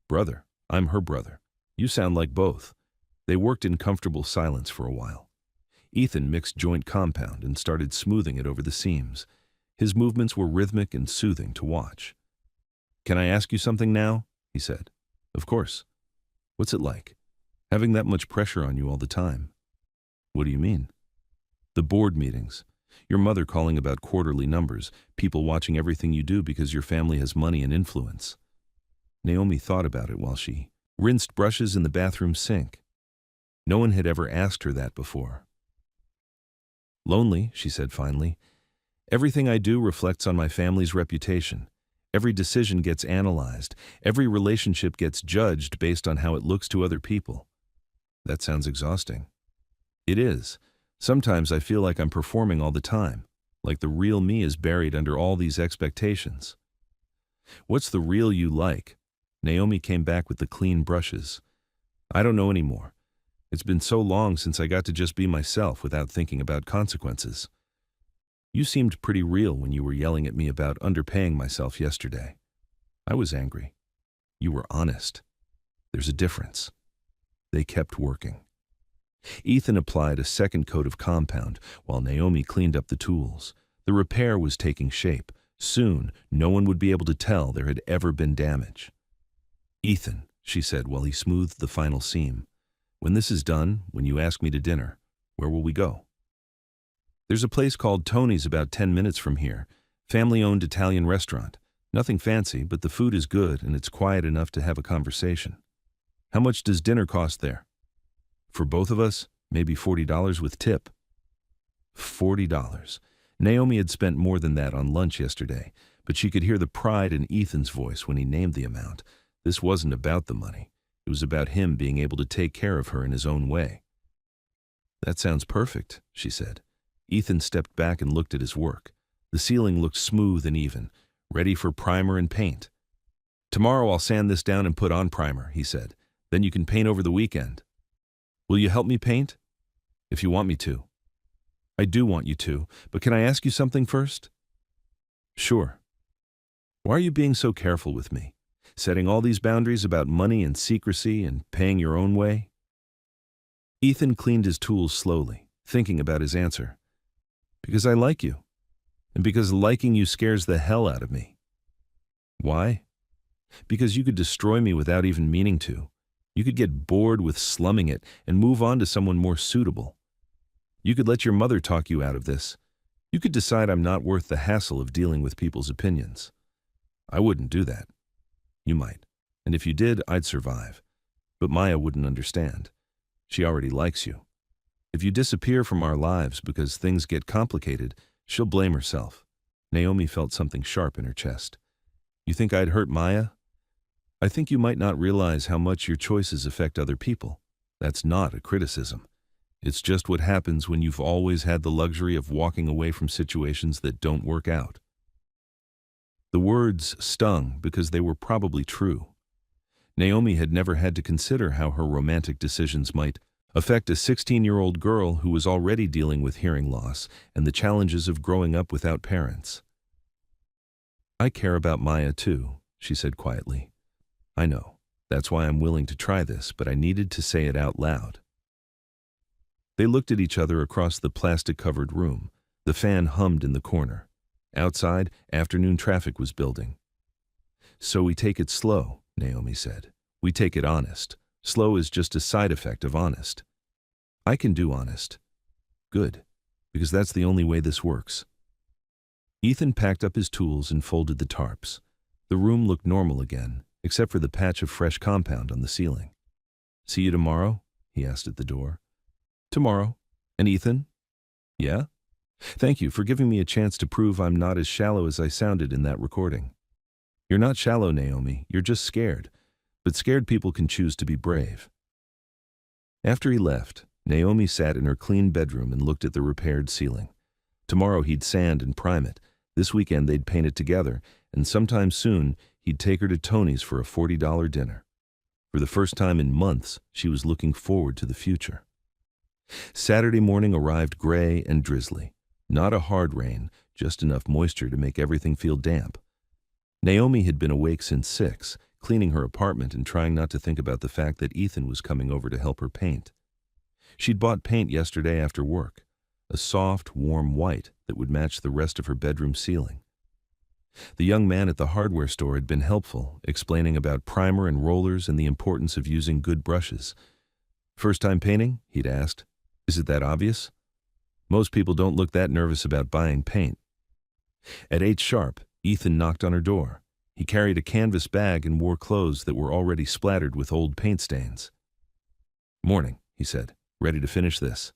Brother. I'm her brother. You sound like both. They worked in comfortable silence for a while. Ethan mixed joint compound and started smoothing it over the seams. His movements were rhythmic and soothing to watch. Can I ask you something now? He said. Of course. What's it like? Having that much pressure on you all the time. What do you mean? The board meetings. Your mother calling about quarterly numbers, people watching everything you do because your family has money and influence. Naomi thought about it while she rinsed brushes in the bathroom sink. No one had ever asked her that before. Lonely, she said finally. Everything I do reflects on my family's reputation. Every decision gets analyzed. Every relationship gets judged based on how it looks to other people. That sounds exhausting. It is. Sometimes I feel like I'm performing all the time, like the real me is buried under all these expectations. What's the real you like? Naomi came back with the clean brushes. I don't know anymore. It's been so long since I got to just be myself without thinking about consequences. You seemed pretty real when you were yelling at me about underpaying myself yesterday. I was angry. You were honest. There's a difference. They kept working. Ethan applied a second coat of compound while Naomi cleaned up the tools. The repair was taking shape. Soon, no one would be able to tell there had ever been damage. Ethan, she said while he smoothed the final seam, when this is done, when you ask me to dinner, where will we go? There's a place called Tony's about 10 minutes from here. Family-owned Italian restaurant. Nothing fancy, but the food is good and it's quiet enough to have a conversation. How much does dinner cost there? For both of us, maybe $40 with tip. $40. Naomi had spent more than that on lunch yesterday, but she could hear the pride in Ethan's voice when he named the amount. This wasn't about the money. It was about him being able to take care of her in his own way. That sounds perfect, she said. Ethan stepped back and looked at his work. The ceiling looked smooth and even, ready for primer and paint. Tomorrow I'll sand this down and put on primer, he said. Then you can paint over the weekend. Will you help me paint? If you want me to. I do want you to, but can I ask you something first? Sure. Why are you being so careful with me? Setting all these boundaries about money and secrecy and paying your own way? Ethan cleaned his tools slowly, thinking about his answer. Because I like you, and because liking you scares the hell out of me. Why? Because you could destroy me without even meaning to. You could get bored with slumming it and move on to someone more suitable. You could let your mother talk you out of this. You could decide I'm not worth the hassle of dealing with people's opinions. I wouldn't do that. You might, and if you did, I'd survive. But Maya wouldn't understand. She already likes you. If you disappear from our lives because things get complicated, she'll blame herself. Naomi felt something sharp in her chest. You think I'd hurt Maya? I think you might not realize how much your choices affect other people. That's not a criticism. It's just what happens when you've always had the luxury of walking away from situations that don't work out. The words stung because they were probably true. Naomi had never had to consider how her romantic decisions might affect a 16-year-old girl who was already dealing with hearing loss and the challenges of growing up without parents. I care about Maya too, she said quietly. I know. That's why I'm willing to try this, but I needed to say it out loud. They looked at each other across the plastic-covered room. The fan hummed in the corner. Outside, afternoon traffic was building. So we take it slow, Naomi said. We take it honest. Slow is just a side effect of honest. I can do honest. Good, because that's the only way this works. Ethan packed up his tools and folded the tarps. The room looked normal again, except for the patch of fresh compound on the ceiling. See you tomorrow? He asked at the door. Tomorrow. And Ethan? Yeah? Thank you for giving me a chance to prove I'm not as shallow as I sounded in that recording. You're not shallow, Naomi. You're just scared. But scared people can choose to be brave. After he left, Naomi sat in her clean bedroom and looked at the repaired ceiling. Tomorrow he'd sand and prime it. This weekend they'd paint it together, and sometime soon he'd take her to Tony's for a $40 dinner. For the first time in months, she was looking forward to the future. Saturday morning arrived gray and drizzly. Not a hard rain, just enough moisture to make everything feel damp. Naomi had been awake since 6, cleaning her apartment and trying not to think about the fact that Ethan was coming over to help her paint. She'd bought paint yesterday after work, a soft, warm white that would match the rest of her bedroom ceiling. The young man at the hardware store had been helpful, explaining about primer and rollers and the importance of using good brushes. First time painting? He'd asked. Is it that obvious? Most people don't look that nervous about buying paint. At 8 sharp, Ethan knocked on her door. He carried a canvas bag and wore clothes that were already splattered with old paint stains. Morning, he said. Ready to finish this?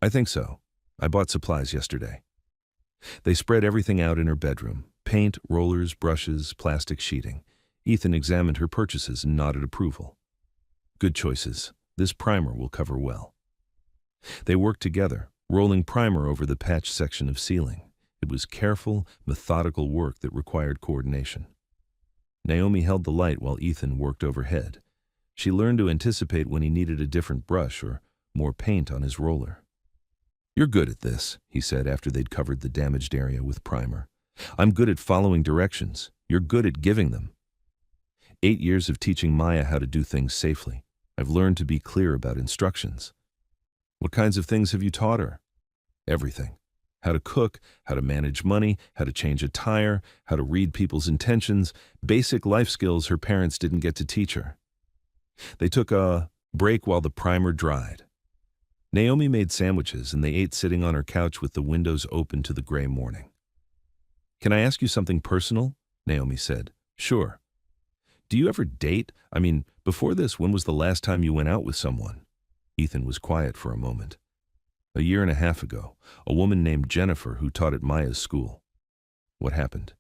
I think so. I bought supplies yesterday. They spread everything out in her bedroom. Paint, rollers, brushes, plastic sheeting. Ethan examined her purchases and nodded approval. Good choices. This primer will cover well. They worked together, rolling primer over the patched section of ceiling. It was careful, methodical work that required coordination. Naomi held the light while Ethan worked overhead. She learned to anticipate when he needed a different brush or more paint on his roller. You're good at this, he said after they'd covered the damaged area with primer. I'm good at following directions. You're good at giving them. 8 years of teaching Maya how to do things safely. I've learned to be clear about instructions. What kinds of things have you taught her? Everything. How to cook, how to manage money, how to change a tire, how to read people's intentions, basic life skills her parents didn't get to teach her. They took a break while the primer dried. Naomi made sandwiches and they ate sitting on her couch with the windows open to the gray morning. Can I ask you something personal? Naomi said. Sure. Do you ever date? I mean, before this, when was the last time you went out with someone? Ethan was quiet for a moment. A year and a half ago, a woman named Jennifer who taught at Maya's school. What happened?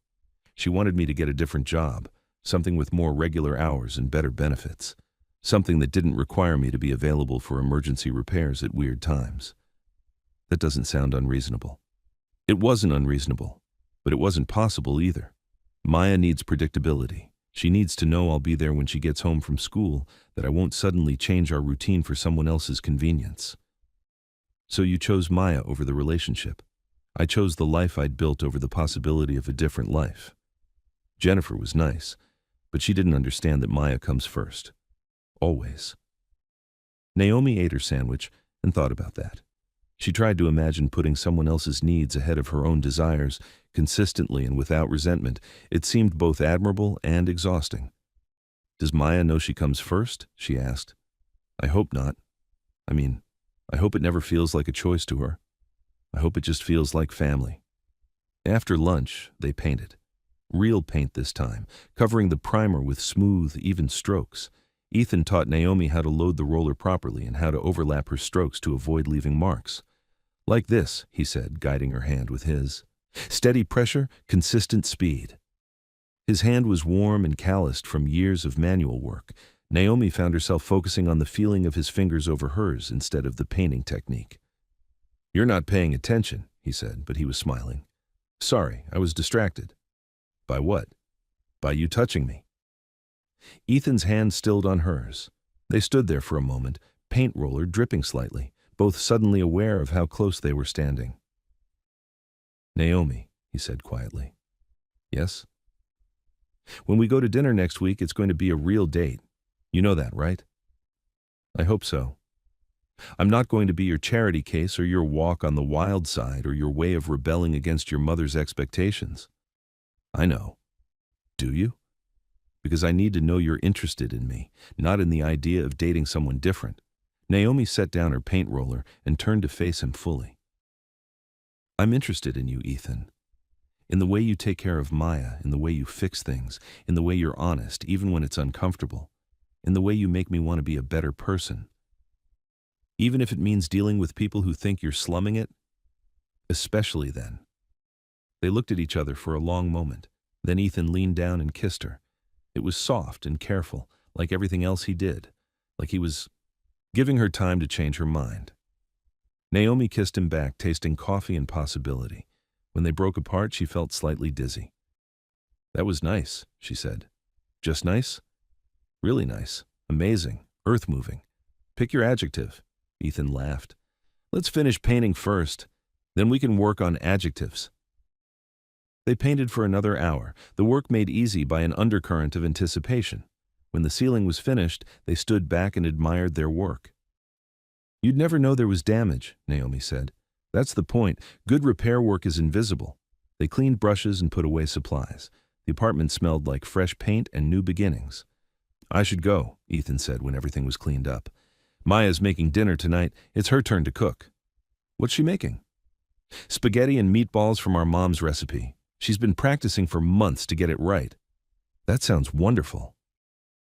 She wanted me to get a different job, something with more regular hours and better benefits, something that didn't require me to be available for emergency repairs at weird times. That doesn't sound unreasonable. It wasn't unreasonable, but it wasn't possible either. Maya needs predictability. She needs to know I'll be there when she gets home from school, that I won't suddenly change our routine for someone else's convenience. So you chose Maya over the relationship. I chose the life I'd built over the possibility of a different life. Jennifer was nice, but she didn't understand that Maya comes first. Always. Naomi ate her sandwich and thought about that. She tried to imagine putting someone else's needs ahead of her own desires, consistently and without resentment. It seemed both admirable and exhausting. Does Maya know she comes first? She asked. I hope not. I hope it never feels like a choice to her. I hope it just feels like family. After lunch, they painted. Real paint this time, covering the primer with smooth, even strokes. Ethan taught Naomi how to load the roller properly and how to overlap her strokes to avoid leaving marks. Like this, he said, guiding her hand with his. Steady pressure, consistent speed. His hand was warm and calloused from years of manual work. Naomi found herself focusing on the feeling of his fingers over hers instead of the painting technique. "You're not paying attention," he said, but he was smiling. "Sorry, I was distracted." "By what?" "By you touching me." Ethan's hand stilled on hers. They stood there for a moment, paint roller dripping slightly, both suddenly aware of how close they were standing. "Naomi," he said quietly. "Yes?" "When we go to dinner next week, it's going to be a real date. You know that, right?" "I hope so. I'm not going to be your charity case or your walk on the wild side or your way of rebelling against your mother's expectations." "I know." "Do you?" "Because I need to know you're interested in me, not in the idea of dating someone different." Naomi set down her paint roller and turned to face him fully. "I'm interested in you, Ethan. In the way you take care of Maya, in the way you fix things, in the way you're honest, even when it's uncomfortable, in the way you make me want to be a better person. Even if it means dealing with people who think you're slumming it, especially then." They looked at each other for a long moment. Then Ethan leaned down and kissed her. It was soft and careful, like everything else he did, like he was giving her time to change her mind. Naomi kissed him back, tasting coffee and possibility. When they broke apart, she felt slightly dizzy. "That was nice," she said. "Just nice?" "Really nice. Amazing. Earth-moving. Pick your adjective." Ethan laughed. "Let's finish painting first. Then we can work on adjectives." They painted for another hour, the work made easy by an undercurrent of anticipation. When the ceiling was finished, they stood back and admired their work. "You'd never know there was damage," Naomi said. "That's the point. Good repair work is invisible." They cleaned brushes and put away supplies. The apartment smelled like fresh paint and new beginnings. "I should go," Ethan said when everything was cleaned up. "Maya's making dinner tonight. It's her turn to cook." "What's she making?" "Spaghetti and meatballs from our mom's recipe. She's been practicing for months to get it right." "That sounds wonderful."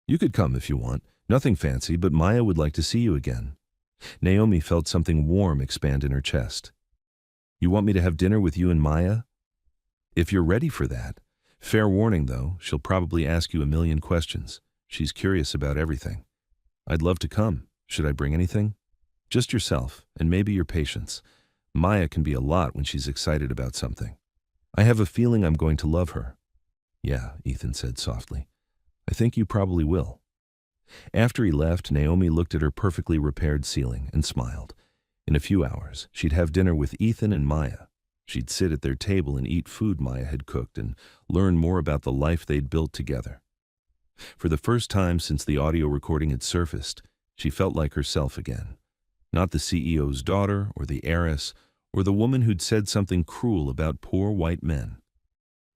"You could come if you want. Nothing fancy, but Maya would like to see you again." Naomi felt something warm expand in her chest. "You want me to have dinner with you and Maya?" "If you're ready for that. Fair warning, though, she'll probably ask you a million questions. She's curious about everything." "I'd love to come. Should I bring anything?" "Just yourself, and maybe your patience. Maya can be a lot when she's excited about something." "I have a feeling I'm going to love her." "Yeah," Ethan said softly. "I think you probably will." After he left, Naomi looked at her perfectly repaired ceiling and smiled. In a few hours, she'd have dinner with Ethan and Maya. She'd sit at their table and eat food Maya had cooked and learn more about the life they'd built together. For the first time since the audio recording had surfaced, she felt like herself again. Not the CEO's daughter or the heiress or the woman who'd said something cruel about poor white men.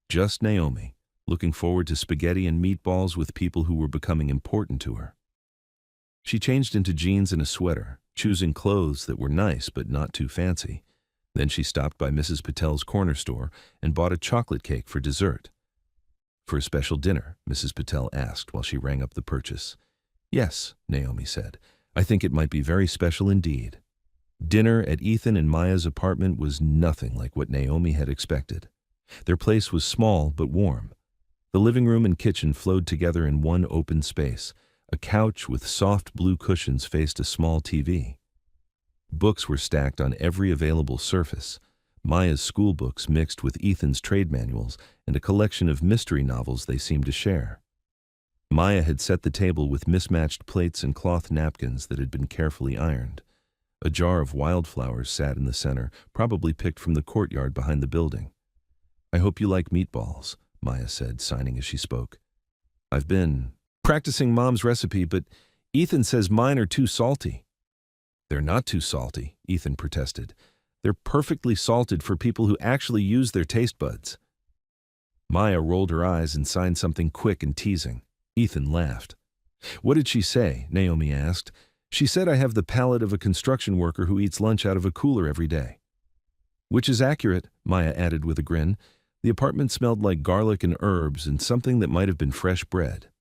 Just Naomi, looking forward to spaghetti and meatballs with people who were becoming important to her. She changed into jeans and a sweater, choosing clothes that were nice but not too fancy. Then she stopped by Mrs. Patel's corner store and bought a chocolate cake for dessert. "For a special dinner?" Mrs. Patel asked while she rang up the purchase. "Yes," Naomi said. "I think it might be very special indeed." Dinner at Ethan and Maya's apartment was nothing like what Naomi had expected. Their place was small but warm. The living room and kitchen flowed together in one open space. A couch with soft blue cushions faced a small TV. Books were stacked on every available surface. Maya's school books mixed with Ethan's trade manuals and a collection of mystery novels they seemed to share. Maya had set the table with mismatched plates and cloth napkins that had been carefully ironed. A jar of wildflowers sat in the center, probably picked from the courtyard behind the building. "I hope you like meatballs," Maya said, signing as she spoke. "I've been practicing Mom's recipe, but Ethan says mine are too salty." "They're not too salty," Ethan protested. "They're perfectly salted for people who actually use their taste buds." Maya rolled her eyes and signed something quick and teasing. Ethan laughed. "What did she say?" Naomi asked. "She said I have the palate of a construction worker who eats lunch out of a cooler every day." "Which is accurate," Maya added with a grin. The apartment smelled like garlic and herbs and something that might have been fresh bread.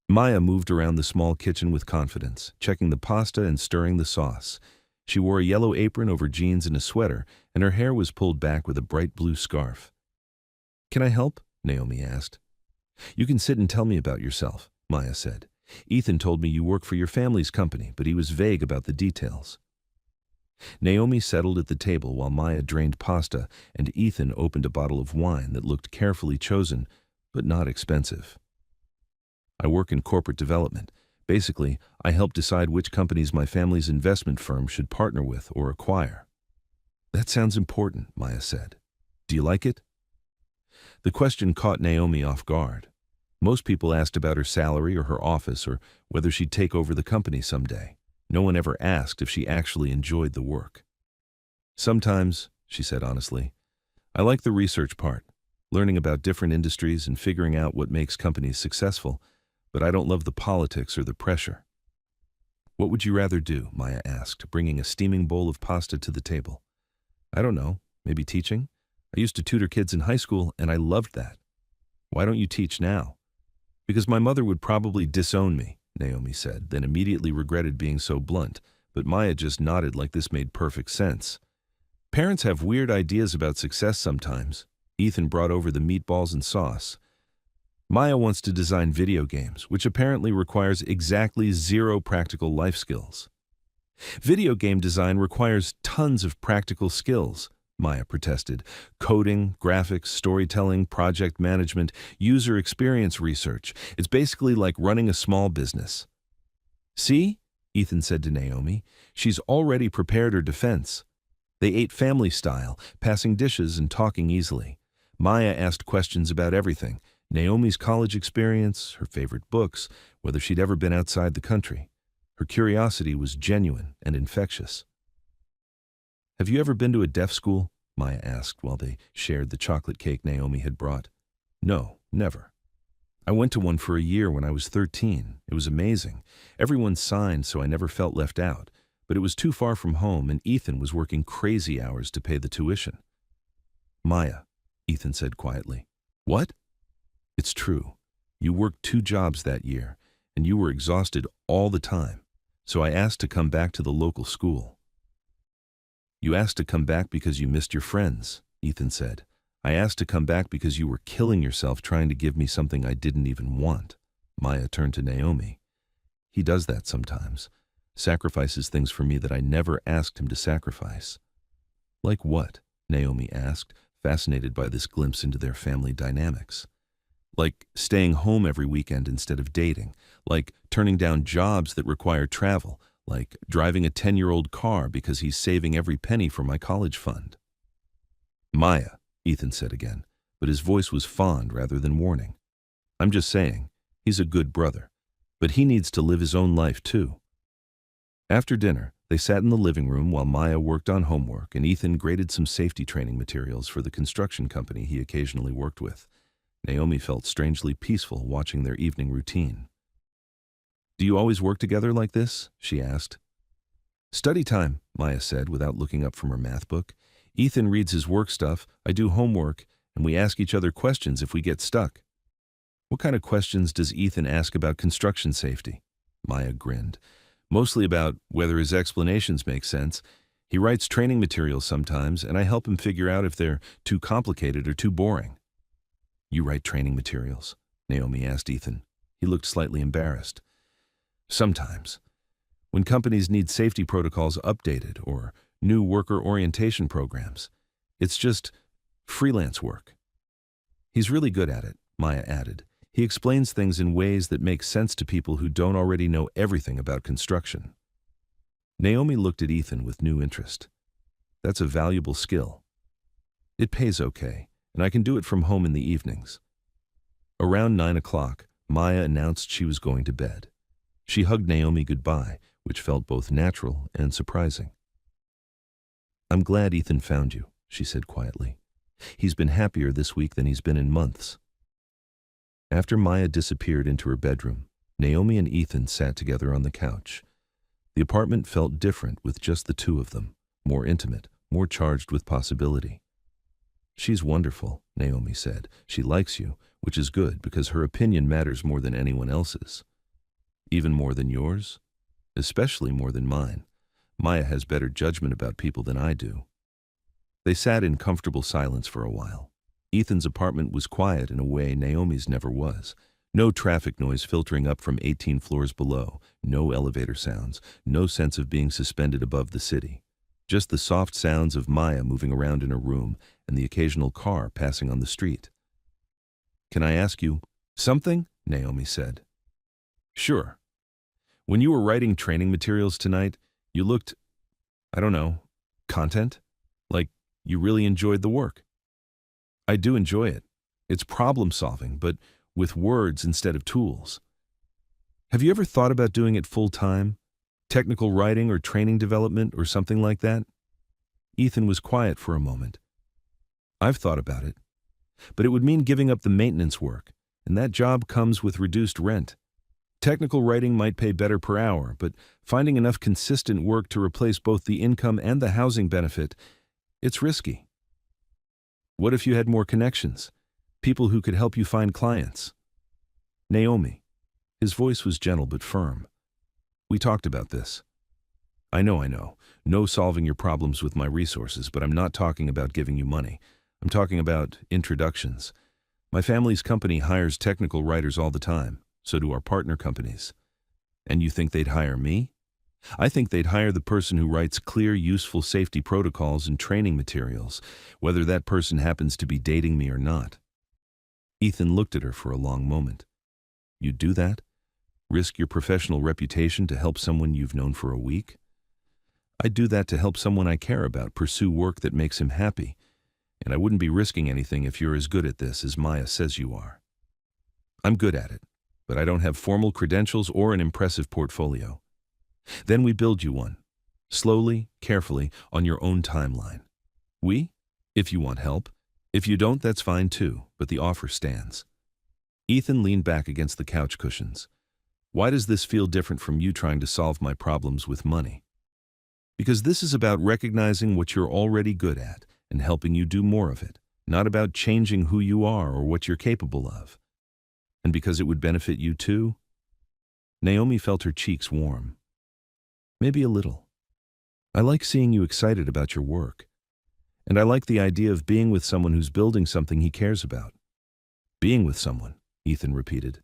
Maya moved around the small kitchen with confidence, checking the pasta and stirring the sauce. She wore a yellow apron over jeans and a sweater, and her hair was pulled back with a bright blue scarf. "Can I help?" Naomi asked. "You can sit and tell me about yourself," Maya said. "Ethan told me you work for your family's company, but he was vague about the details." Naomi settled at the table while Maya drained pasta and Ethan opened a bottle of wine that looked carefully chosen, but not expensive. "I work in corporate development. Basically, I help decide which companies my family's investment firm should partner with or acquire." "That sounds important," Maya said. "Do you like it?" The question caught Naomi off guard. Most people asked about her salary or her office or whether she'd take over the company someday. No one ever asked if she actually enjoyed the work. "Sometimes," she said honestly, "I like the research part, learning about different industries and figuring out what makes companies successful, but I don't love the politics or the pressure." "What would you rather do?" Maya asked, bringing a steaming bowl of pasta to the table. "I don't know, maybe teaching? I used to tutor kids in high school and I loved that." "Why don't you teach now?" "Because my mother would probably disown me," Naomi said, then immediately regretted being so blunt, but Maya just nodded like this made perfect sense. "Parents have weird ideas about success sometimes." Ethan brought over the meatballs and sauce. "Maya wants to design video games, which apparently requires exactly 0 practical life skills." "Video game design requires tons of practical skills," Maya protested. "Coding, graphics, storytelling, project management, user experience research. It's basically like running a small business." "See?" Ethan said to Naomi. "She's already prepared her defense." They ate family style, passing dishes and talking easily. Maya asked questions about everything: Naomi's college experience, her favorite books, whether she'd ever been outside the country. Her curiosity was genuine and infectious. "Have you ever been to a deaf school?" Maya asked while they shared the chocolate cake Naomi had brought. "No, never. I went to one for a year when I was 13. It was amazing. Everyone signed, so I never felt left out. But it was too far from home, and Ethan was working crazy hours to pay the tuition." "Maya," Ethan said quietly. "What?" "It's true. You worked 2 jobs that year, and you were exhausted all the time. So I asked to come back to the local school." "You asked to come back because you missed your friends," Ethan said. "I asked to come back because you were killing yourself trying to give me something I didn't even want." Maya turned to Naomi. "He does that sometimes. Sacrifices things for me that I never asked him to sacrifice." "Like what?" Naomi asked, fascinated by this glimpse into their family dynamics. "Like staying home every weekend instead of dating, like turning down jobs that require travel, like driving a 10-year-old car because he's saving every penny for my college fund." "Maya," Ethan said again, but his voice was fond rather than warning. "I'm just saying, he's a good brother, but he needs to live his own life too." After dinner, they sat in the living room while Maya worked on homework and Ethan graded some safety training materials for the construction company he occasionally worked with. Naomi felt strangely peaceful watching their evening routine. "Do you always work together like this?" she asked. "Study time," Maya said without looking up from her math book. "Ethan reads his work stuff, I do homework, and we ask each other questions if we get stuck." "What kind of questions does Ethan ask about construction safety?" Maya grinned. "Mostly about whether his explanations make sense. He writes training materials sometimes, and I help him figure out if they're too complicated or too boring." "You write training materials?" Naomi asked Ethan. He looked slightly embarrassed. "Sometimes. When companies need safety protocols updated or new worker orientation programs. It's just freelance work." "He's really good at it," Maya added. "He explains things in ways that make sense to people who don't already know everything about construction." Naomi looked at Ethan with new interest. "That's a valuable skill." "It pays okay, and I can do it from home in the evenings." Around 9 o'clock, Maya announced she was going to bed. She hugged Naomi goodbye, which felt both natural and surprising. "I'm glad Ethan found you," she said quietly. "He's been happier this week than he's been in months." After Maya disappeared into her bedroom, Naomi and Ethan sat together on the couch. The apartment felt different with just the two of them, more intimate, more charged with possibility. "She's wonderful," Naomi said. "She likes you, which is good because her opinion matters more than anyone else's." "Even more than yours?" "Especially more than mine. Maya has better judgment about people than I do. They sat in comfortable silence for a while. Ethan's apartment was quiet in a way Naomi's never was. No traffic noise filtering up from 18 floors below, no elevator sounds, no sense of being suspended above the city. Just the soft sounds of Maya moving around in her room and the occasional car passing on the street. "Can I ask you something?" Naomi said. "Sure. When you were writing training materials tonight, you looked, I don't know, content? Like you really enjoyed the work." "I do enjoy it. It's problem solving, but with words instead of tools." "Have you ever thought about doing it full time? Technical writing or training development or something like that?" Ethan was quiet for a moment. "I've thought about it. But it would mean giving up the maintenance work, and that job comes with reduced rent. Technical writing might pay better per hour, but finding enough consistent work to replace both the income and the housing benefit, it's risky." "What if you had more connections? People who could help you find clients?" "Naomi." His voice was gentle but firm. "We talked about this. I know. No solving your problems with my resources, but I'm not talking about giving you money. I'm talking about introductions. My family's company hires technical writers all the time. So do our partner companies. And you think they'd hire me? I think they'd hire the person who writes clear, useful safety protocols and training materials, whether that person happens to be dating me or not." Ethan looked at her for a long moment. "You'd do that? Risk your professional reputation to help someone you've known for a week?" "I'd do that to help someone I care about pursue work that makes him happy. And I wouldn't be risking anything if you're as good at this as Maya says you are." "I'm good at it, but I don't have formal credentials or an impressive portfolio." "Then we build you one. Slowly, carefully, on your own timeline. If you want help. If you don't, that's fine too, but the offer stands." Ethan leaned back against the couch cushions. "Why does this feel different from you trying to solve my problems with money?" "Because this is about recognizing what you're already good at and helping you do more of it, not about changing who you are or what you're capable of. And because it would benefit you too?" Naomi felt her cheeks warm. "Maybe a little. I like seeing you excited about your work. And I like the idea of being with someone who's building something he cares about." "Being with someone," Ethan repeated.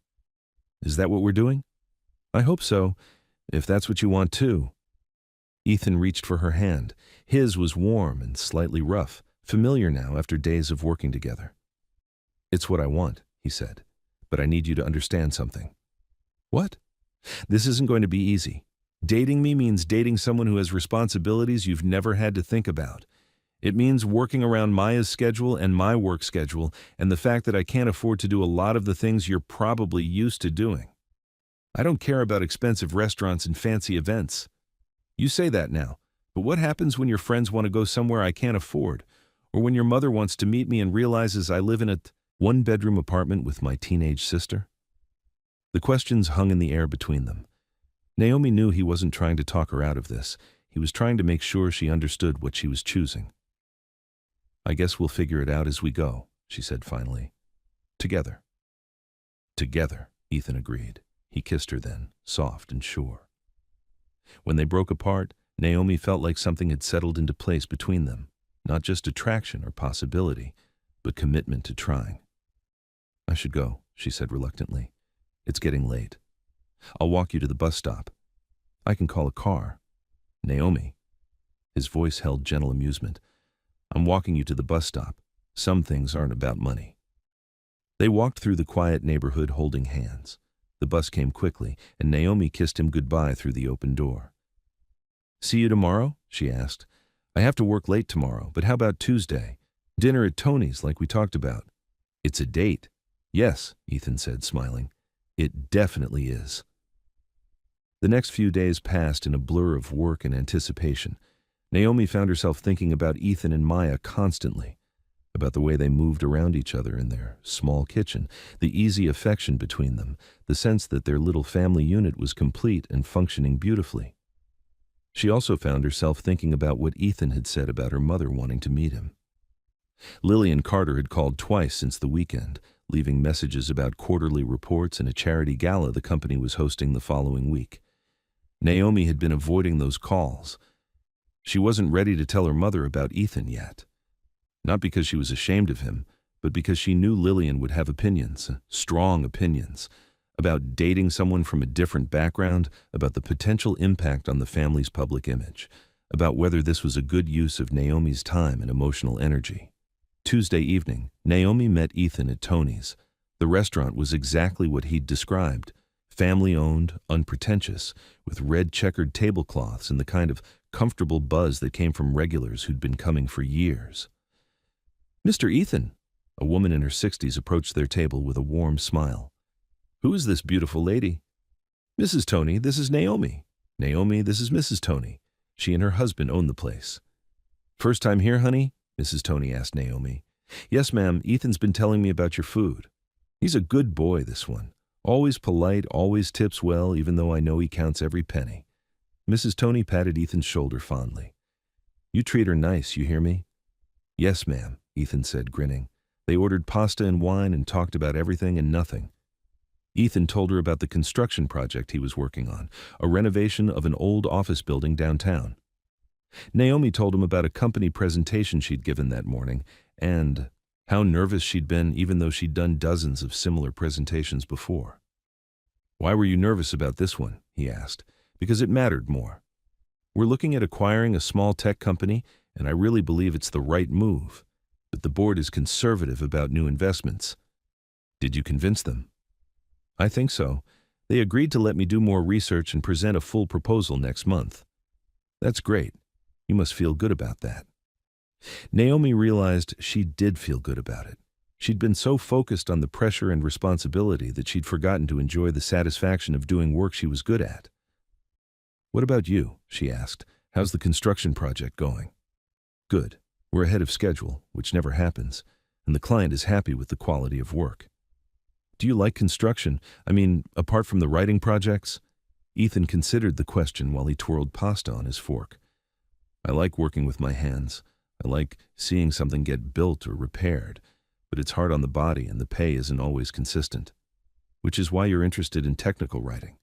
"Is that what we're doing?" "I hope so, if that's what you want too." Ethan reached for her hand. His was warm and slightly rough, familiar now after days of working together. "It's what I want," he said, "but I need you to understand something." "What?" "This isn't going to be easy. Dating me means dating someone who has responsibilities you've never had to think about. It means working around Maya's schedule and my work schedule and the fact that I can't afford to do a lot of the things you're probably used to doing. I don't care about expensive restaurants and fancy events. You say that now, but what happens when your friends want to go somewhere I can't afford? Or when your mother wants to meet me and realizes I live in a one-bedroom apartment with my teenage sister?" The questions hung in the air between them. Naomi knew he wasn't trying to talk her out of this. He was trying to make sure she understood what she was choosing. "I guess we'll figure it out as we go," she said finally. "Together." "Together," Ethan agreed. He kissed her then, soft and sure. When they broke apart, Naomi felt like something had settled into place between them, not just attraction or possibility, but commitment to trying. "I should go," she said reluctantly. "It's getting late. I'll walk you to the bus stop. I can call a car." "Naomi." His voice held gentle amusement. "I'm walking you to the bus stop. Some things aren't about money." They walked through the quiet neighborhood holding hands. The bus came quickly, and Naomi kissed him goodbye through the open door. "See you tomorrow?" she asked. "I have to work late tomorrow, but how about Tuesday? Dinner at Tony's like we talked about." "It's a date." "Yes," Ethan said, smiling. "It definitely is." The next few days passed in a blur of work and anticipation. Naomi found herself thinking about Ethan and Maya constantly, about the way they moved around each other in their small kitchen, the easy affection between them, the sense that their little family unit was complete and functioning beautifully. She also found herself thinking about what Ethan had said about her mother wanting to meet him. Lillian Carter had called twice since the weekend, leaving messages about quarterly reports and a charity gala the company was hosting the following week. Naomi had been avoiding those calls, She wasn't ready to tell her mother about Ethan yet. Not because she was ashamed of him, but because she knew Lillian would have opinions, strong opinions, about dating someone from a different background, about the potential impact on the family's public image, about whether this was a good use of Naomi's time and emotional energy. Tuesday evening, Naomi met Ethan at Tony's. The restaurant was exactly what he'd described: family-owned, unpretentious, with red checkered tablecloths and the kind of comfortable buzz that came from regulars who'd been coming for years. "Mr. Ethan," a woman in her 60s approached their table with a warm smile. "Who is this beautiful lady?" "Mrs. Tony, this is Naomi. Naomi, this is Mrs. Tony." She and her husband own the place. "First time here, honey?" Mrs. Tony asked Naomi. "Yes, ma'am. Ethan's been telling me about your food. He's a good boy, this one. Always polite, always tips well, even though I know he counts every penny." Mrs. Tony patted Ethan's shoulder fondly. "You treat her nice, you hear me?" "Yes, ma'am," Ethan said, grinning. They ordered pasta and wine and talked about everything and nothing. Ethan told her about the construction project he was working on, a renovation of an old office building downtown. Naomi told him about a company presentation she'd given that morning, and how nervous she'd been even though she'd done dozens of similar presentations before. "Why were you nervous about this one?" he asked. "Because it mattered more. We're looking at acquiring a small tech company, and I really believe it's the right move. But the board is conservative about new investments." "Did you convince them?" "I think so. They agreed to let me do more research and present a full proposal next month." "That's great. You must feel good about that." Naomi realized she did feel good about it. She'd been so focused on the pressure and responsibility that she'd forgotten to enjoy the satisfaction of doing work she was good at. "What about you?" she asked. "How's the construction project going?" "Good. We're ahead of schedule, which never happens, and the client is happy with the quality of work." "Do you like construction? I mean, apart from the writing projects?" Ethan considered the question while he twirled pasta on his fork. "I like working with my hands. I like seeing something get built or repaired, but it's hard on the body and the pay isn't always consistent." "Which is why you're interested in technical writing."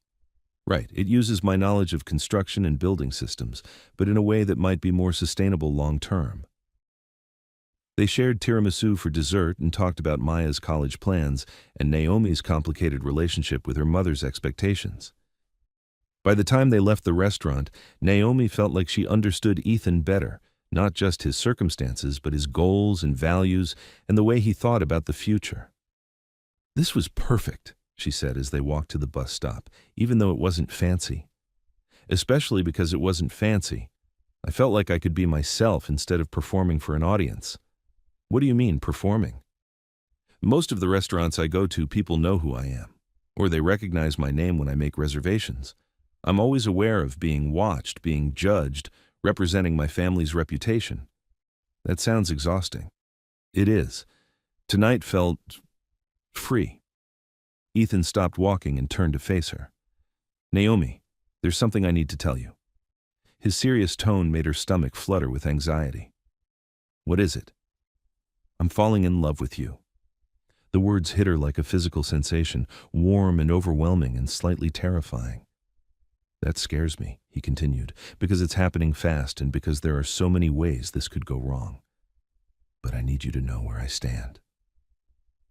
"Right. It uses my knowledge of construction and building systems, but in a way that might be more sustainable long term." They shared tiramisu for dessert and talked about Maya's college plans and Naomi's complicated relationship with her mother's expectations. By the time they left the restaurant, Naomi felt like she understood Ethan better, not just his circumstances, but his goals and values and the way he thought about the future. "This was perfect," she said as they walked to the bus stop, even though it wasn't fancy. "Especially because it wasn't fancy. I felt like I could be myself instead of performing for an audience." "What do you mean, performing?" "Most of the restaurants I go to, people know who I am, or they recognize my name when I make reservations. I'm always aware of being watched, being judged, representing my family's reputation." "That sounds exhausting." "It is. Tonight felt free." Ethan stopped walking and turned to face her. "Naomi, there's something I need to tell you." His serious tone made her stomach flutter with anxiety. "What is it?" "I'm falling in love with you." The words hit her like a physical sensation, warm and overwhelming and slightly terrifying. "That scares me," he continued, "because it's happening fast and because there are so many ways this could go wrong. But I need you to know where I stand."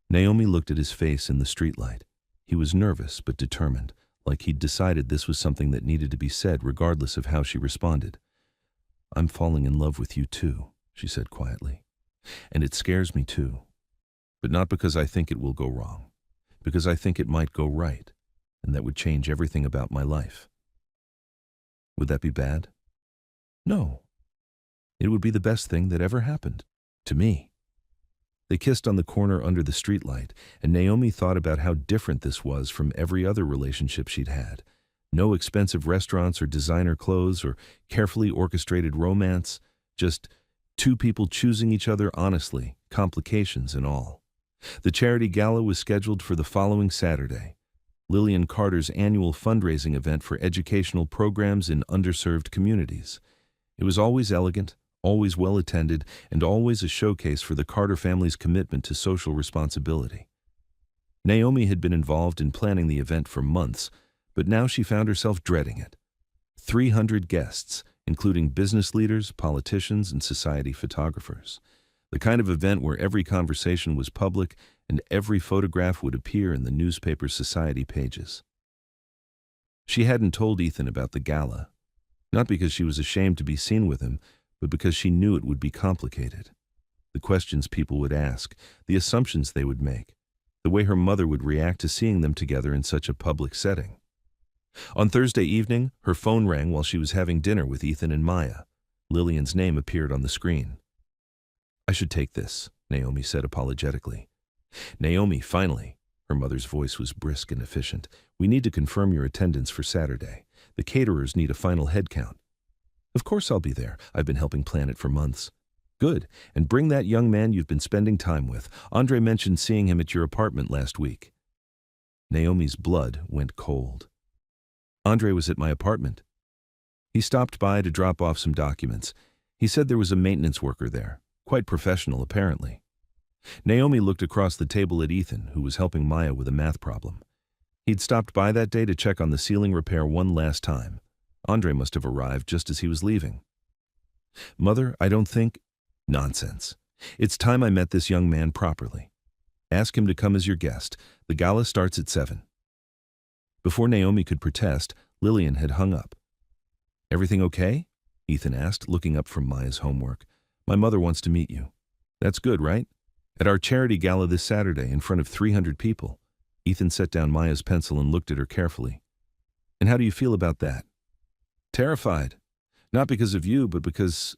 Naomi looked at his face in the streetlight. He was nervous but determined, like he'd decided this was something that needed to be said regardless of how she responded. "I'm falling in love with you too," she said quietly. "And it scares me too. But not because I think it will go wrong, because I think it might go right, and that would change everything about my life." "Would that be bad?" "No. It would be the best thing that ever happened. To me." They kissed on the corner under the streetlight, and Naomi thought about how different this was from every other relationship she'd had. No expensive restaurants or designer clothes or carefully orchestrated romance, just two people choosing each other honestly, complications and all. The charity gala was scheduled for the following Saturday, Lillian Carter's annual fundraising event for educational programs in underserved communities. It was always elegant, always well attended, and always a showcase for the Carter family's commitment to social responsibility. Naomi had been involved in planning the event for months, but now she found herself dreading it. 300 guests, including business leaders, politicians, and society photographers. The kind of event where every conversation was public and every photograph would appear in the newspaper society pages. She hadn't told Ethan about the gala, not because she was ashamed to be seen with him, but because she knew it would be complicated. The questions people would ask, the assumptions they would make, the way her mother would react to seeing them together in such a public setting. On Thursday evening, her phone rang while she was having dinner with Ethan and Maya. Lillian's name appeared on the screen. "I should take this," Naomi said apologetically. "Naomi, finally." Her mother's voice was brisk and efficient. "We need to confirm your attendance for Saturday. The caterers need a final head count." "Of course I'll be there. I've been helping plan it for months." "Good. And bring that young man you've been spending time with. Andre mentioned seeing him at your apartment last week." Naomi's blood went cold. "Andre was at my apartment. He stopped by to drop off some documents. He said there was a maintenance worker there. Quite professional, apparently." Naomi looked across the table at Ethan, who was helping Maya with a math problem. He'd stopped by that day to check on the ceiling repair one last time. Andre must have arrived just as he was leaving. "Mother, I don't think—" "Nonsense. It's time I met this young man properly. Ask him to come as your guest. The gala starts at 7. Before Naomi could protest, Lillian had hung up. "Everything okay?" Ethan asked, looking up from Maya's homework. "My mother wants to meet you." "That's good, right?" "At our charity gala this Saturday in front of 300 people. Ethan set down Maya's pencil and looked at her carefully. "And how do you feel about that?" "Terrified. Not because of you, but because—"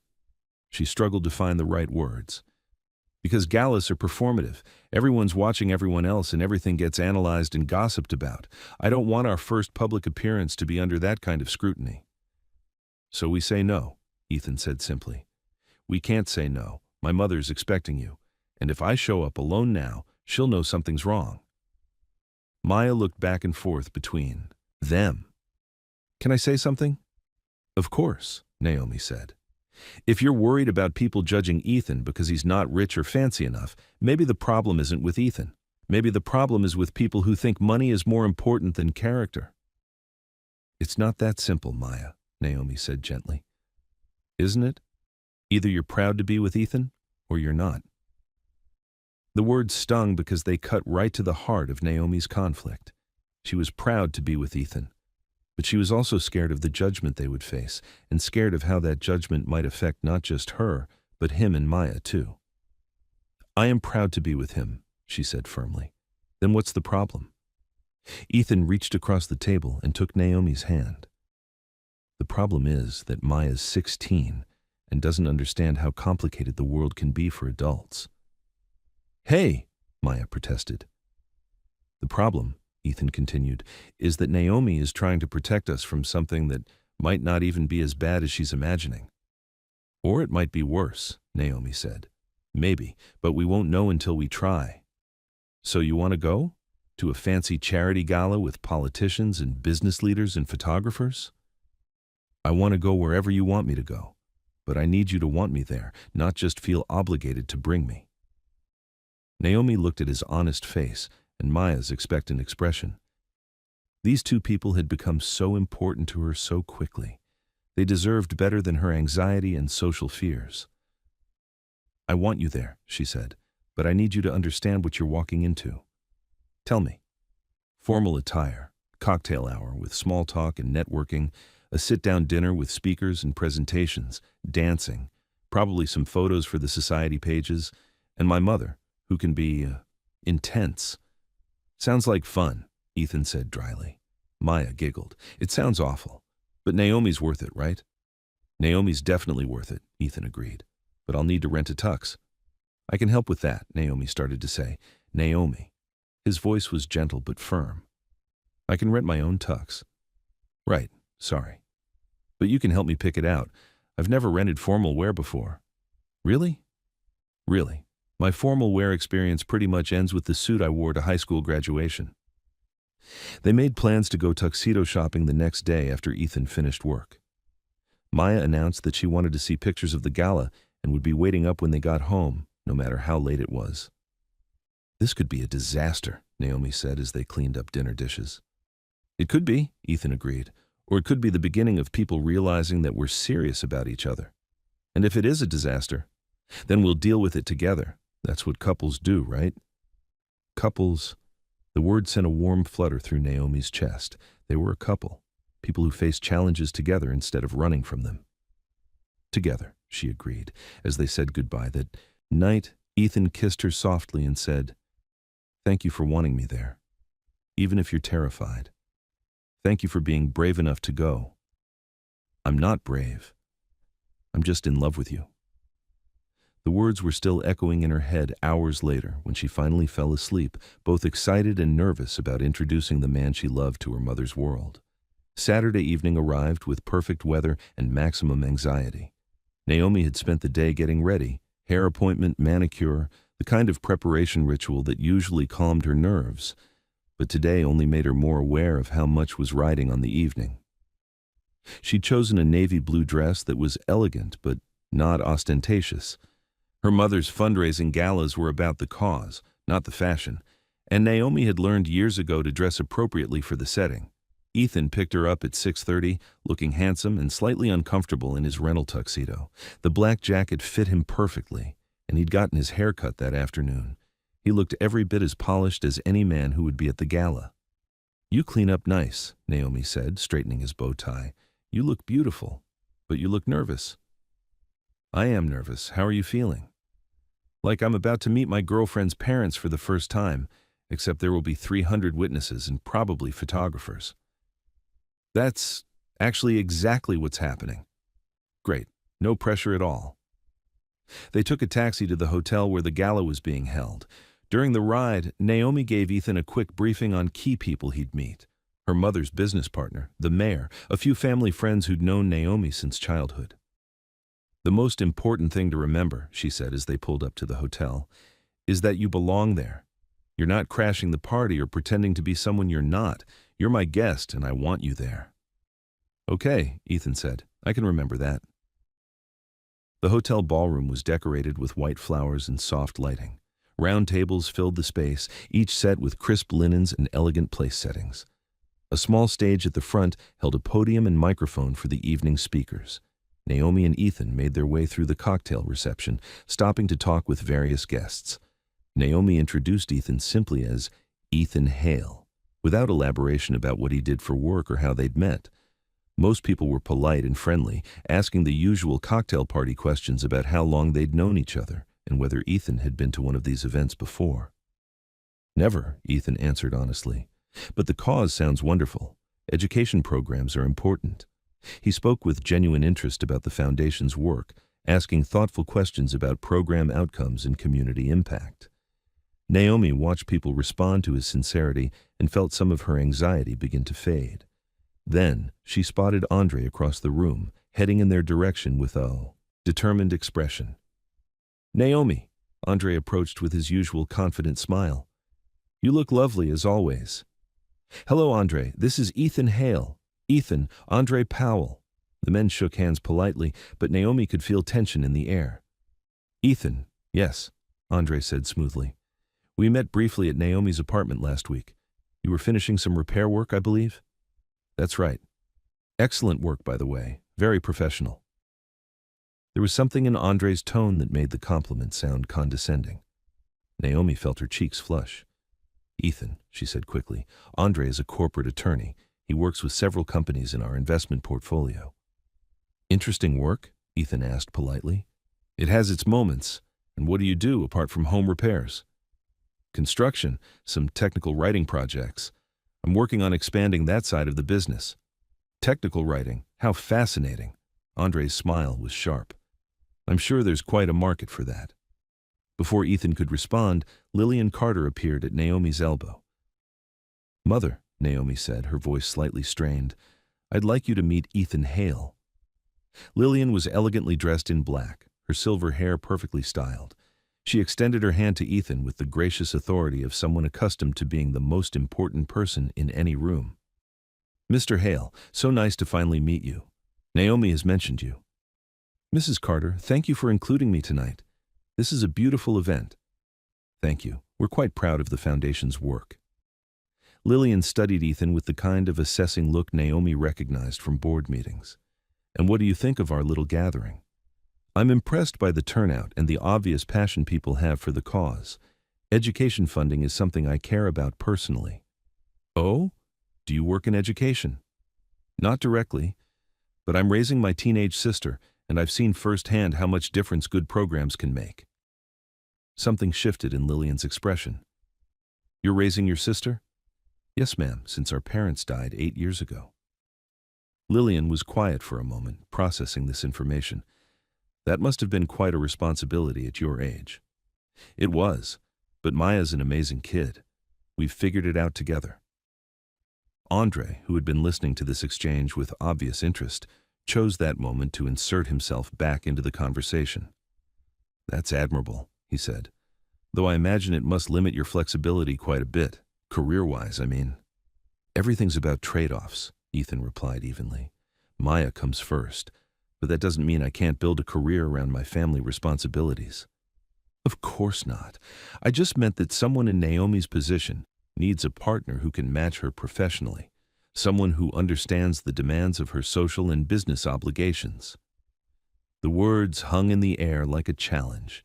She struggled to find the right words. "Because galas are performative. Everyone's watching everyone else and everything gets analyzed and gossiped about. I don't want our first public appearance to be under that kind of scrutiny." "So we say no," Ethan said simply. "We can't say no. My mother's expecting you. And if I show up alone now, she'll know something's wrong." Maya looked back and forth between them. "Can I say something?" "Of course," Naomi said. "If you're worried about people judging Ethan because he's not rich or fancy enough, maybe the problem isn't with Ethan. Maybe the problem is with people who think money is more important than character." "It's not that simple, Maya," Naomi said gently. "Isn't it? Either you're proud to be with Ethan, or you're not." The words stung because they cut right to the heart of Naomi's conflict. She was proud to be with Ethan, but she was also scared of the judgment they would face, and scared of how that judgment might affect not just her, but him and Maya too. "I am proud to be with him," she said firmly. "Then what's the problem?" Ethan reached across the table and took Naomi's hand. "The problem is that Maya's 16 and doesn't understand how complicated the world can be for adults." "Hey," Maya protested. "The problem," Ethan continued, "is that Naomi is trying to protect us from something that might not even be as bad as she's imagining." "Or it might be worse," Naomi said. "Maybe, but we won't know until we try." "So you want to go? To a fancy charity gala with politicians and business leaders and photographers?" "I want to go wherever you want me to go, but I need you to want me there, not just feel obligated to bring me." Naomi looked at his honest face and Maya's expectant expression. These two people had become so important to her so quickly. They deserved better than her anxiety and social fears. "I want you there," she said, "but I need you to understand what you're walking into." "Tell me." "Formal attire, cocktail hour with small talk and networking, a sit-down dinner with speakers and presentations, dancing, probably some photos for the society pages, and my mother, who can be intense." "Sounds like fun," Ethan said dryly. Maya giggled. "It sounds awful. But Naomi's worth it, right?" "Naomi's definitely worth it," Ethan agreed. "But I'll need to rent a tux." "I can help with that," Naomi started to say. "Naomi." His voice was gentle but firm. "I can rent my own tux." "Right, sorry. But you can help me pick it out. I've never rented formal wear before." "Really?" "Really. My formal wear experience pretty much ends with the suit I wore to high school graduation." They made plans to go tuxedo shopping the next day after Ethan finished work. Maya announced that she wanted to see pictures of the gala and would be waiting up when they got home, no matter how late it was. "This could be a disaster," Naomi said as they cleaned up dinner dishes. "It could be," Ethan agreed. Or it could be the beginning of people realizing that we're serious about each other. And if it is a disaster, then we'll deal with it together. That's what couples do, right? Couples. The word sent a warm flutter through Naomi's chest. They were a couple. People who faced challenges together instead of running from them. Together, she agreed, as they said goodbye. That night, Ethan kissed her softly and said, "Thank you for wanting me there, even if you're terrified. Thank you for being brave enough to go." "I'm not brave. I'm just in love with you." The words were still echoing in her head hours later when she finally fell asleep, both excited and nervous about introducing the man she loved to her mother's world. Saturday evening arrived with perfect weather and maximum anxiety. Naomi had spent the day getting ready, hair appointment, manicure, the kind of preparation ritual that usually calmed her nerves, but today only made her more aware of how much was riding on the evening. She'd chosen a navy blue dress that was elegant but not ostentatious. Her mother's fundraising galas were about the cause, not the fashion, and Naomi had learned years ago to dress appropriately for the setting. Ethan picked her up at 6:30, looking handsome and slightly uncomfortable in his rental tuxedo. The black jacket fit him perfectly, and he'd gotten his hair cut that afternoon. He looked every bit as polished as any man who would be at the gala. "You clean up nice," Naomi said, straightening his bow tie. "You look beautiful, but you look nervous." "I am nervous. How are you feeling?" "Like I'm about to meet my girlfriend's parents for the first time, except there will be 300 witnesses and probably photographers." "That's actually exactly what's happening." "Great. No pressure at all." They took a taxi to the hotel where the gala was being held. During the ride, Naomi gave Ethan a quick briefing on key people he'd meet. Her mother's business partner, the mayor, a few family friends who'd known Naomi since childhood. "The most important thing to remember," she said as they pulled up to the hotel, "is that you belong there. You're not crashing the party or pretending to be someone you're not. You're my guest, and I want you there." "Okay," Ethan said. "I can remember that." The hotel ballroom was decorated with white flowers and soft lighting. Round tables filled the space, each set with crisp linens and elegant place settings. A small stage at the front held a podium and microphone for the evening speakers. Naomi and Ethan made their way through the cocktail reception, stopping to talk with various guests. Naomi introduced Ethan simply as Ethan Hale, without elaboration about what he did for work or how they'd met. Most people were polite and friendly, asking the usual cocktail party questions about how long they'd known each other and whether Ethan had been to one of these events before. "Never," Ethan answered honestly. "But the cause sounds wonderful. Education programs are important." He spoke with genuine interest about the foundation's work, asking thoughtful questions about program outcomes and community impact. Naomi watched people respond to his sincerity and felt some of her anxiety begin to fade. Then she spotted Andre across the room, heading in their direction with a determined expression. "Naomi," Andre approached with his usual confident smile. "You look lovely as always." "Hello, Andre. This is Ethan Hale." "Ethan, Andre Powell." The men shook hands politely, but Naomi could feel tension in the air. "Ethan, yes," Andre said smoothly. "We met briefly at Naomi's apartment last week. You were finishing some repair work, I believe?" "That's right. Excellent work, by the way. Very professional." There was something in Andre's tone that made the compliment sound condescending. Naomi felt her cheeks flush. "Ethan," she said quickly, "Andre is a corporate attorney. He works with several companies in our investment portfolio." "Interesting work?" Ethan asked politely. "It has its moments. And what do you do apart from home repairs?" "Construction, some technical writing projects. I'm working on expanding that side of the business." "Technical writing? How fascinating." Andre's smile was sharp. "I'm sure there's quite a market for that." Before Ethan could respond, Lillian Carter appeared at Naomi's elbow. "Mother," Naomi said, her voice slightly strained, "I'd like you to meet Ethan Hale." Lillian was elegantly dressed in black, her silver hair perfectly styled. She extended her hand to Ethan with the gracious authority of someone accustomed to being the most important person in any room. "Mr. Hale, so nice to finally meet you. Naomi has mentioned you." "Mrs. Carter, thank you for including me tonight. This is a beautiful event." "Thank you. We're quite proud of the Foundation's work." Lillian studied Ethan with the kind of assessing look Naomi recognized from board meetings. "And what do you think of our little gathering?" "I'm impressed by the turnout and the obvious passion people have for the cause. Education funding is something I care about personally." "Oh? Do you work in education?" "Not directly, but I'm raising my teenage sister, and I've seen firsthand how much difference good programs can make." Something shifted in Lillian's expression. "You're raising your sister?" "Yes, ma'am, since our parents died 8 years ago." Lillian was quiet for a moment, processing this information. "That must have been quite a responsibility at your age." "It was, but Maya's an amazing kid. We've figured it out together." Andre, who had been listening to this exchange with obvious interest, chose that moment to insert himself back into the conversation. "That's admirable," he said, "though I imagine it must limit your flexibility quite a bit, career-wise, I mean." "Everything's about trade-offs," Ethan replied evenly. "Maya comes first, but that doesn't mean I can't build a career around my family responsibilities." "Of course not. I just meant that someone in Naomi's position needs a partner who can match her professionally, someone who understands the demands of her social and business obligations." The words hung in the air like a challenge.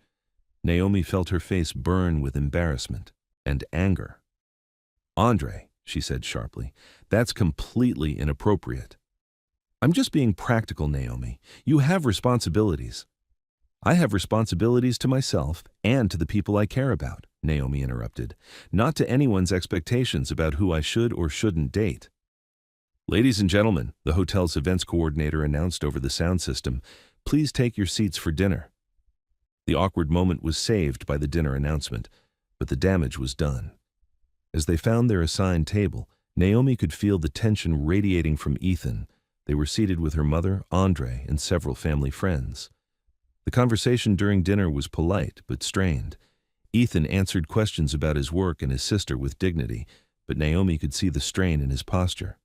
Naomi felt her face burn with embarrassment and anger. "Andre," she said sharply, "that's completely inappropriate." "I'm just being practical, Naomi. You have responsibilities." "I have responsibilities to myself and to the people I care about," Naomi interrupted, "not to anyone's expectations about who I should or shouldn't date." "Ladies and gentlemen," the hotel's events coordinator announced over the sound system, "please take your seats for dinner." The awkward moment was saved by the dinner announcement, but the damage was done. As they found their assigned table, Naomi could feel the tension radiating from Ethan. They were seated with her mother, Andre, and several family friends. The conversation during dinner was polite but strained. Ethan answered questions about his work and his sister with dignity, but Naomi could see the strain in his posture.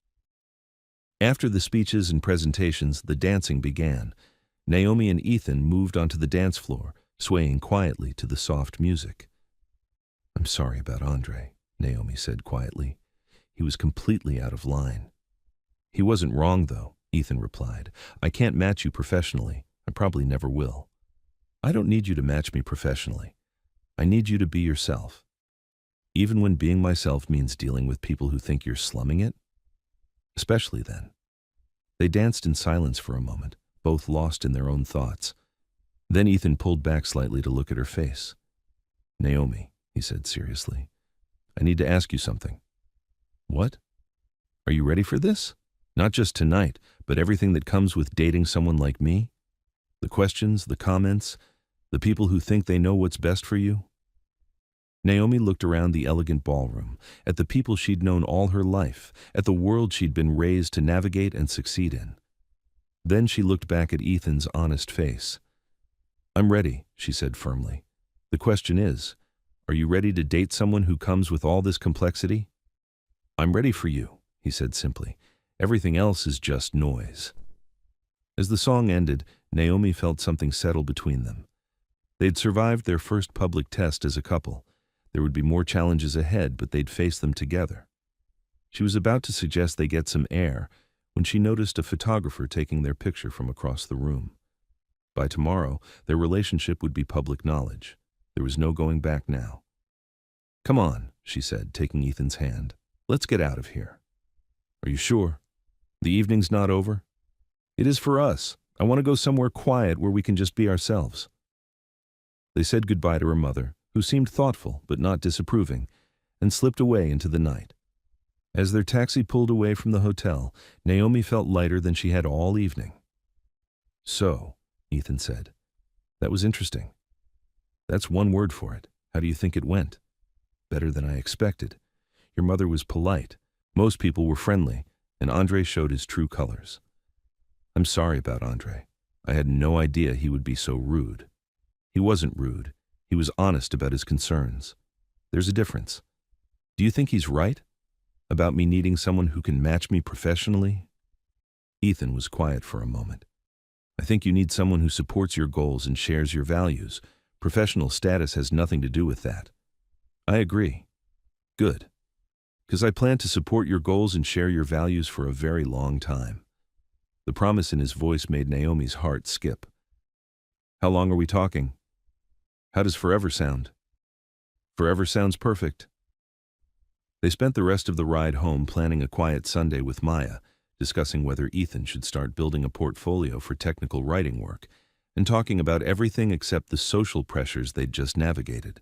After the speeches and presentations, the dancing began. Naomi and Ethan moved onto the dance floor, swaying quietly to the soft music. "I'm sorry about Andre," Naomi said quietly. "He was completely out of line." "He wasn't wrong, though," Ethan replied. "I can't match you professionally. I probably never will." "I don't need you to match me professionally. I need you to be yourself." "Even when being myself means dealing with people who think you're slumming it?" "Especially then." They danced in silence for a moment, both lost in their own thoughts. Then Ethan pulled back slightly to look at her face. "Naomi," he said seriously, "I need to ask you something." "What? Are you ready for this? Not just tonight, but everything that comes with dating someone like me? The questions, the comments, the people who think they know what's best for you?" Naomi looked around the elegant ballroom, at the people she'd known all her life, at the world she'd been raised to navigate and succeed in. Then she looked back at Ethan's honest face. "I'm ready," she said firmly. "The question is, are you ready to date someone who comes with all this complexity?" "I'm ready for you," he said simply. "Everything else is just noise." As the song ended, Naomi felt something settle between them. They'd survived their first public test as a couple. There would be more challenges ahead, but they'd face them together. She was about to suggest they get some air when she noticed a photographer taking their picture from across the room. By tomorrow, their relationship would be public knowledge. There was no going back now. "Come on," she said, taking Ethan's hand. "Let's get out of here." "Are you sure? The evening's not over?" "It is for us. I want to go somewhere quiet where we can just be ourselves." They said goodbye to her mother, who seemed thoughtful but not disapproving, and slipped away into the night. As their taxi pulled away from the hotel, Naomi felt lighter than she had all evening. "So," Ethan said, "that was interesting." "That's one word for it. How do you think it went?" "Better than I expected. Your mother was polite. Most people were friendly, and Andre showed his true colors." "I'm sorry about Andre. I had no idea he would be so rude." "He wasn't rude. He was honest about his concerns. There's a difference. Do you think he's right? About me needing someone who can match me professionally?" Ethan was quiet for a moment. "I think you need someone who supports your goals and shares your values. Professional status has nothing to do with that." "I agree." "Good." Because I plan to support your goals and share your values for a very long time. The promise in his voice made Naomi's heart skip. How long are we talking? How does forever sound? Forever sounds perfect. They spent the rest of the ride home planning a quiet Sunday with Maya, discussing whether Ethan should start building a portfolio for technical writing work, and talking about everything except the social pressures they'd just navigated.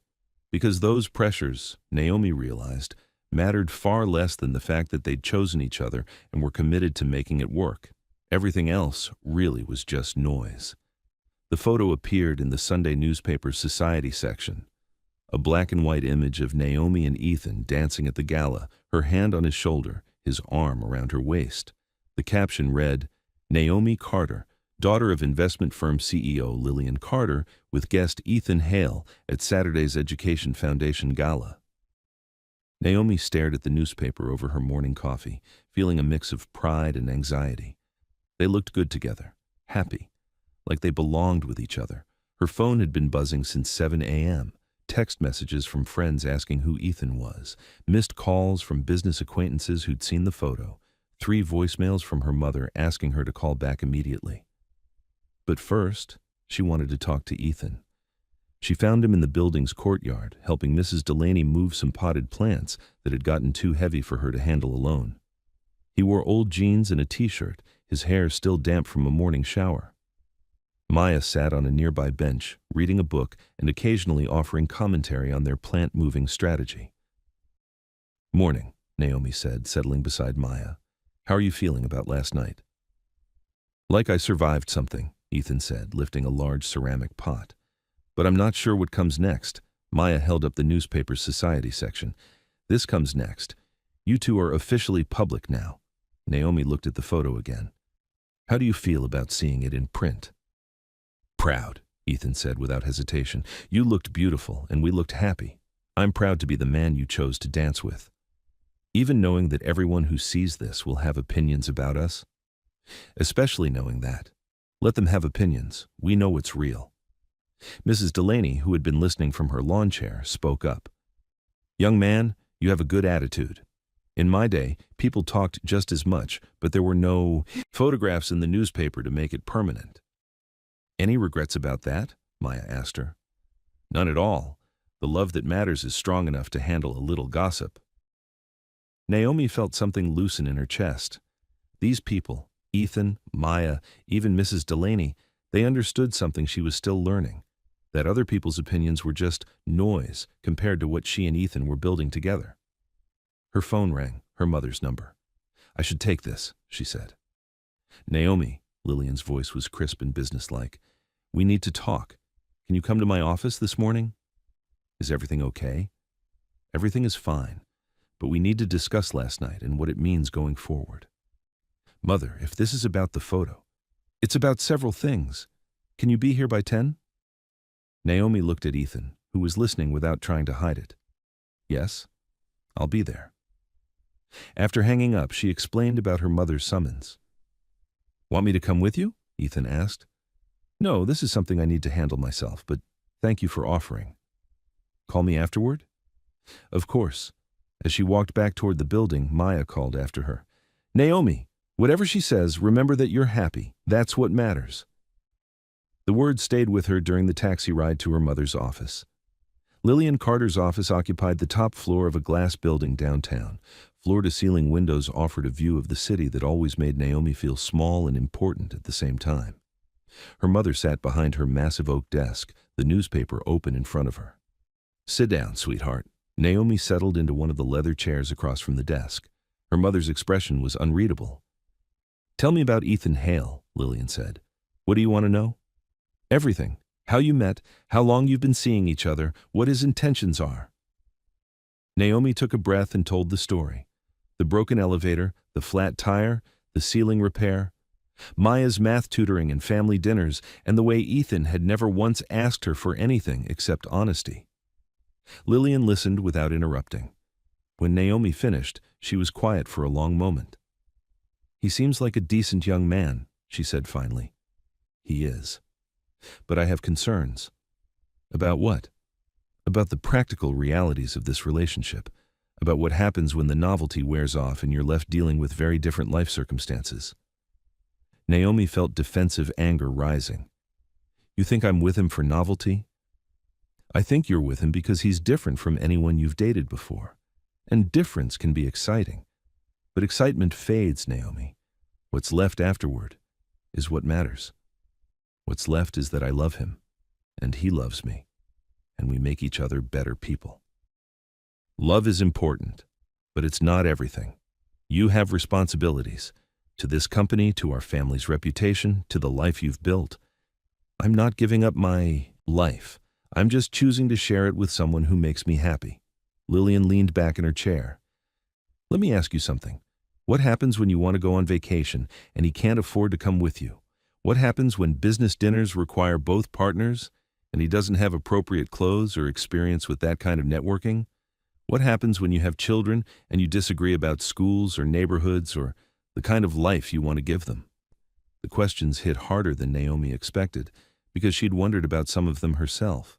Because those pressures, Naomi realized, mattered far less than the fact that they'd chosen each other and were committed to making it work. Everything else really was just noise. The photo appeared in the Sunday newspaper's society section. A black and white image of Naomi and Ethan dancing at the gala, her hand on his shoulder, his arm around her waist. The caption read, "Naomi Carter, daughter of investment firm CEO Lillian Carter, with guest Ethan Hale at Saturday's Education Foundation Gala." Naomi stared at the newspaper over her morning coffee, feeling a mix of pride and anxiety. They looked good together, happy, like they belonged with each other. Her phone had been buzzing since 7 a.m. Text messages from friends asking who Ethan was, missed calls from business acquaintances who'd seen the photo, 3 voicemails from her mother asking her to call back immediately. But first, she wanted to talk to Ethan. She found him in the building's courtyard, helping Mrs. Delaney move some potted plants that had gotten too heavy for her to handle alone. He wore old jeans and a t-shirt, his hair still damp from a morning shower. Maya sat on a nearby bench, reading a book and occasionally offering commentary on their plant-moving strategy. "Morning," Naomi said, settling beside Maya. "How are you feeling about last night?" "Like I survived something," Ethan said, lifting a large ceramic pot. "But I'm not sure what comes next." Maya held up the newspaper's society section. "This comes next. You two are officially public now." Naomi looked at the photo again. "How do you feel about seeing it in print?" "Proud," Ethan said without hesitation. "You looked beautiful, and we looked happy. I'm proud to be the man you chose to dance with. Even knowing that everyone who sees this will have opinions about us. Especially knowing that. Let them have opinions. We know what's real." Mrs. Delaney, who had been listening from her lawn chair, spoke up. "Young man, you have a good attitude. In my day, people talked just as much, but there were no photographs in the newspaper to make it permanent." "Any regrets about that?" Maya asked her. "None at all. The love that matters is strong enough to handle a little gossip." Naomi felt something loosen in her chest. These people, Ethan, Maya, even Mrs. Delaney, they understood something she was still learning, that other people's opinions were just noise compared to what she and Ethan were building together. Her phone rang, her mother's number. "I should take this," she said. "Naomi," Lillian's voice was crisp and businesslike. "We need to talk. Can you come to my office this morning?" "Is everything okay?" "Everything is fine, but we need to discuss last night and what it means going forward." "Mother, if this is about the photo, it's about several things. Can you be here by 10? Naomi looked at Ethan, who was listening without trying to hide it. "Yes, I'll be there." After hanging up, she explained about her mother's summons. "Want me to come with you?" Ethan asked. "No, this is something I need to handle myself, but thank you for offering." "Call me afterward?" "Of course." As she walked back toward the building, Maya called after her. "Naomi, whatever she says, remember that you're happy. That's what matters." The words stayed with her during the taxi ride to her mother's office. Lillian Carter's office occupied the top floor of a glass building downtown. Floor-to-ceiling windows offered a view of the city that always made Naomi feel small and important at the same time. Her mother sat behind her massive oak desk, the newspaper open in front of her. "Sit down, sweetheart." Naomi settled into one of the leather chairs across from the desk. Her mother's expression was unreadable. "Tell me about Ethan Hale," Lillian said. "What do you want to know?" "Everything. How you met, how long you've been seeing each other, what his intentions are." Naomi took a breath and told the story. The broken elevator, the flat tire, the ceiling repair, Maya's math tutoring and family dinners, and the way Ethan had never once asked her for anything except honesty. Lillian listened without interrupting. When Naomi finished, she was quiet for a long moment. "He seems like a decent young man," she said finally. "He is. But I have concerns." "About what?" "About the practical realities of this relationship. about what happens when the novelty wears off and you're left dealing with very different life circumstances. Naomi felt defensive anger rising. You think I'm with him for novelty? I think you're with him because he's different from anyone you've dated before. And difference can be exciting. But excitement fades, Naomi. What's left afterward is what matters. What's left is that I love him, and he loves me, and we make each other better people. Love is important, but it's not everything. You have responsibilities to this company, to our family's reputation, to the life you've built. I'm not giving up my life. I'm just choosing to share it with someone who makes me happy. Lillian leaned back in her chair. Let me ask you something. What happens when you want to go on vacation and he can't afford to come with you? What happens when business dinners require both partners and he doesn't have appropriate clothes or experience with that kind of networking? What happens when you have children and you disagree about schools or neighborhoods or the kind of life you want to give them? The questions hit harder than Naomi expected because she'd wondered about some of them herself.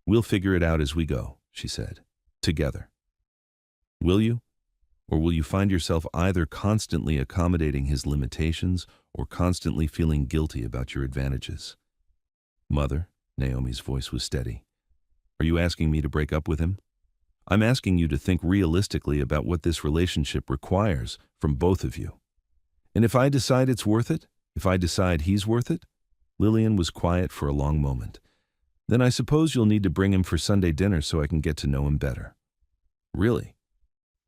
We'll figure it out as we go, she said, together. Will you? Or will you find yourself either constantly accommodating his limitations or constantly feeling guilty about your advantages? Mother, Naomi's voice was steady. Are you asking me to break up with him? I'm asking you to think realistically about what this relationship requires from both of you. And if I decide it's worth it, if I decide he's worth it, Lillian was quiet for a long moment. Then I suppose you'll need to bring him for Sunday dinner so I can get to know him better. Really?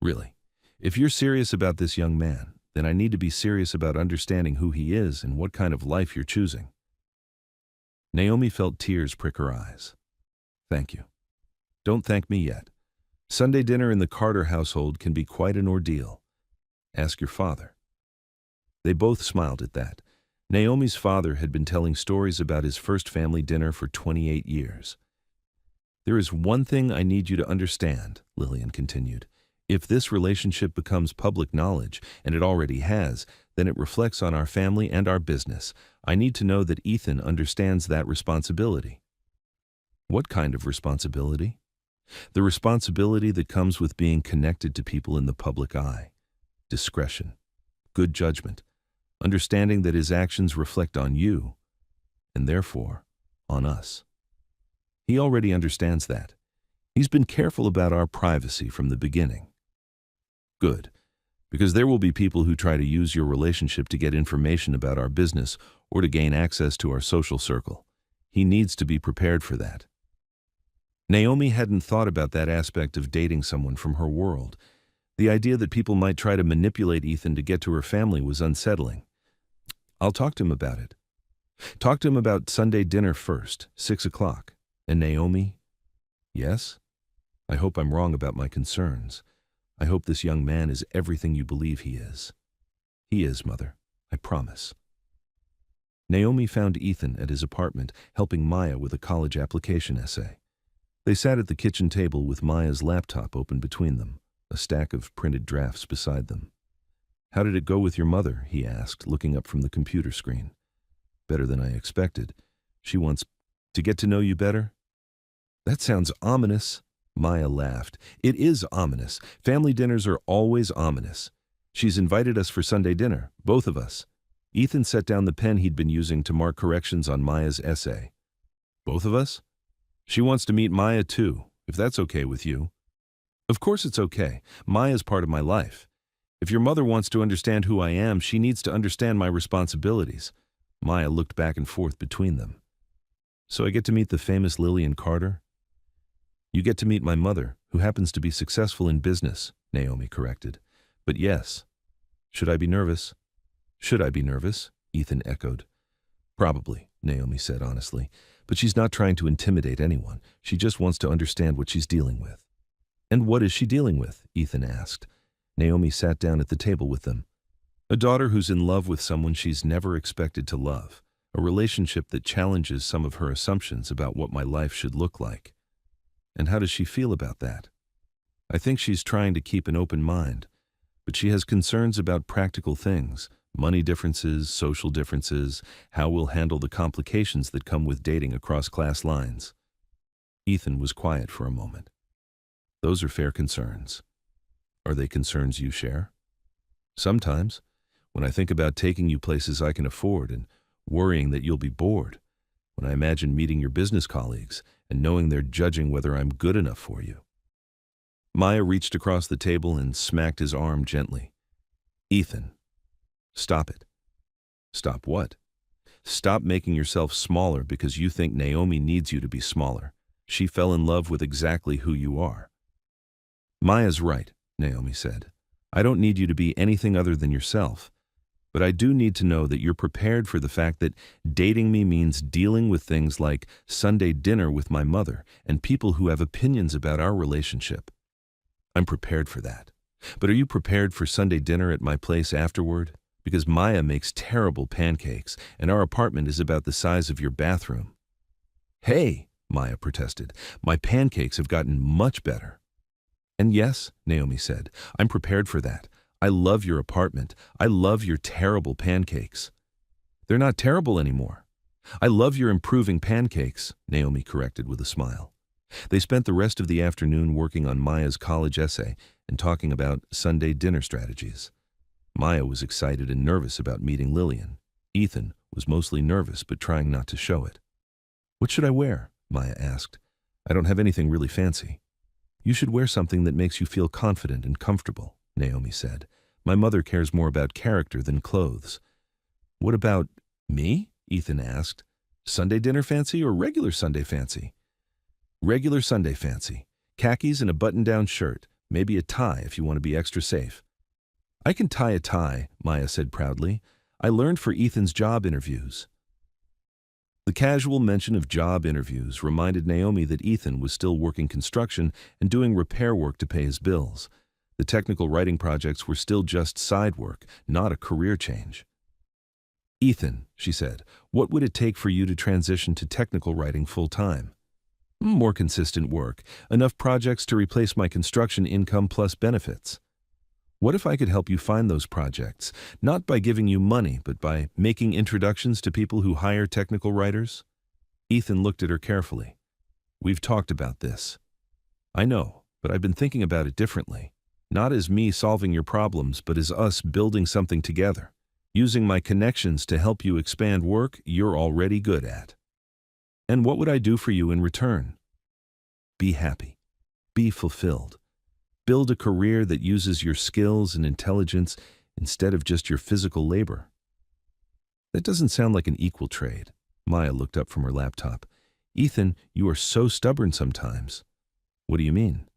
Really? If you're serious about this young man, then I need to be serious about understanding who he is and what kind of life you're choosing. Naomi felt tears prick her eyes. Thank you. Don't thank me yet. Sunday dinner in the Carter household can be quite an ordeal. Ask your father. They both smiled at that. Naomi's father had been telling stories about his first family dinner for 28 years. There is one thing I need you to understand, Lillian continued. If this relationship becomes public knowledge, and it already has, then it reflects on our family and our business. I need to know that Ethan understands that responsibility. What kind of responsibility? The responsibility that comes with being connected to people in the public eye. Discretion, good judgment, understanding that his actions reflect on you, and therefore, on us. He already understands that. He's been careful about our privacy from the beginning. Good, because there will be people who try to use your relationship to get information about our business or to gain access to our social circle. He needs to be prepared for that. Naomi hadn't thought about that aspect of dating someone from her world. The idea that people might try to manipulate Ethan to get to her family was unsettling. I'll talk to him about it. Talk to him about Sunday dinner first, 6 o'clock. And Naomi? Yes? I hope I'm wrong about my concerns. I hope this young man is everything you believe he is. He is, Mother. I promise. Naomi found Ethan at his apartment, helping Maya with a college application essay. They sat at the kitchen table with Maya's laptop open between them, a stack of printed drafts beside them. How did it go with your mother? He asked, looking up from the computer screen. Better than I expected. She wants to get to know you better? That sounds ominous. Maya laughed. It is ominous. Family dinners are always ominous. She's invited us for Sunday dinner, both of us. Ethan set down the pen he'd been using to mark corrections on Maya's essay. Both of us? She wants to meet Maya too, if that's okay with you. Of course it's okay. Maya's part of my life. If your mother wants to understand who I am, she needs to understand my responsibilities. Maya looked back and forth between them. So I get to meet the famous Lillian Carter? You get to meet my mother, who happens to be successful in business, Naomi corrected. But yes. Should I be nervous? Should I be nervous? Ethan echoed. Probably, Naomi said honestly. But she's not trying to intimidate anyone. She just wants to understand what she's dealing with. And what is she dealing with? Ethan asked. Naomi sat down at the table with them. A daughter who's in love with someone she's never expected to love. A relationship that challenges some of her assumptions about what my life should look like. And how does she feel about that? I think she's trying to keep an open mind, but she has concerns about practical things, money differences, social differences, how we'll handle the complications that come with dating across class lines. Ethan was quiet for a moment. Those are fair concerns. Are they concerns you share? Sometimes, when I think about taking you places I can afford and worrying that you'll be bored, when I imagine meeting your business colleagues and knowing they're judging whether I'm good enough for you. Maya reached across the table and smacked his arm gently. Ethan, stop it. Stop what? Stop making yourself smaller because you think Naomi needs you to be smaller. She fell in love with exactly who you are. Maya's right, Naomi said. I don't need you to be anything other than yourself. But I do need to know that you're prepared for the fact that dating me means dealing with things like Sunday dinner with my mother and people who have opinions about our relationship. I'm prepared for that. But are you prepared for Sunday dinner at my place afterward? Because Maya makes terrible pancakes, and our apartment is about the size of your bathroom. Hey, Maya protested, my pancakes have gotten much better. And yes, Naomi said, I'm prepared for that. I love your apartment. I love your terrible pancakes. They're not terrible anymore. I love your improving pancakes, Naomi corrected with a smile. They spent the rest of the afternoon working on Maya's college essay and talking about Sunday dinner strategies. Maya was excited and nervous about meeting Lillian. Ethan was mostly nervous but trying not to show it. What should I wear? Maya asked. I don't have anything really fancy. You should wear something that makes you feel confident and comfortable, Naomi said. My mother cares more about character than clothes. What about me? Ethan asked. Sunday dinner fancy or regular Sunday fancy? Regular Sunday fancy. Khakis and a button-down shirt. Maybe a tie if you want to be extra safe. I can tie a tie, Maya said proudly. I learned for Ethan's job interviews. The casual mention of job interviews reminded Naomi that Ethan was still working construction and doing repair work to pay his bills. The technical writing projects were still just side work, not a career change. Ethan, she said, what would it take for you to transition to technical writing full-time? More consistent work, enough projects to replace my construction income plus benefits. What if I could help you find those projects, not by giving you money, but by making introductions to people who hire technical writers? Ethan looked at her carefully. We've talked about this. I know, but I've been thinking about it differently. Not as me solving your problems, but as us building something together, using my connections to help you expand work you're already good at. And what would I do for you in return? Be happy. Be fulfilled. Build a career that uses your skills and intelligence instead of just your physical labor. That doesn't sound like an equal trade. Maya looked up from her laptop. Ethan, you are so stubborn sometimes. What do you mean?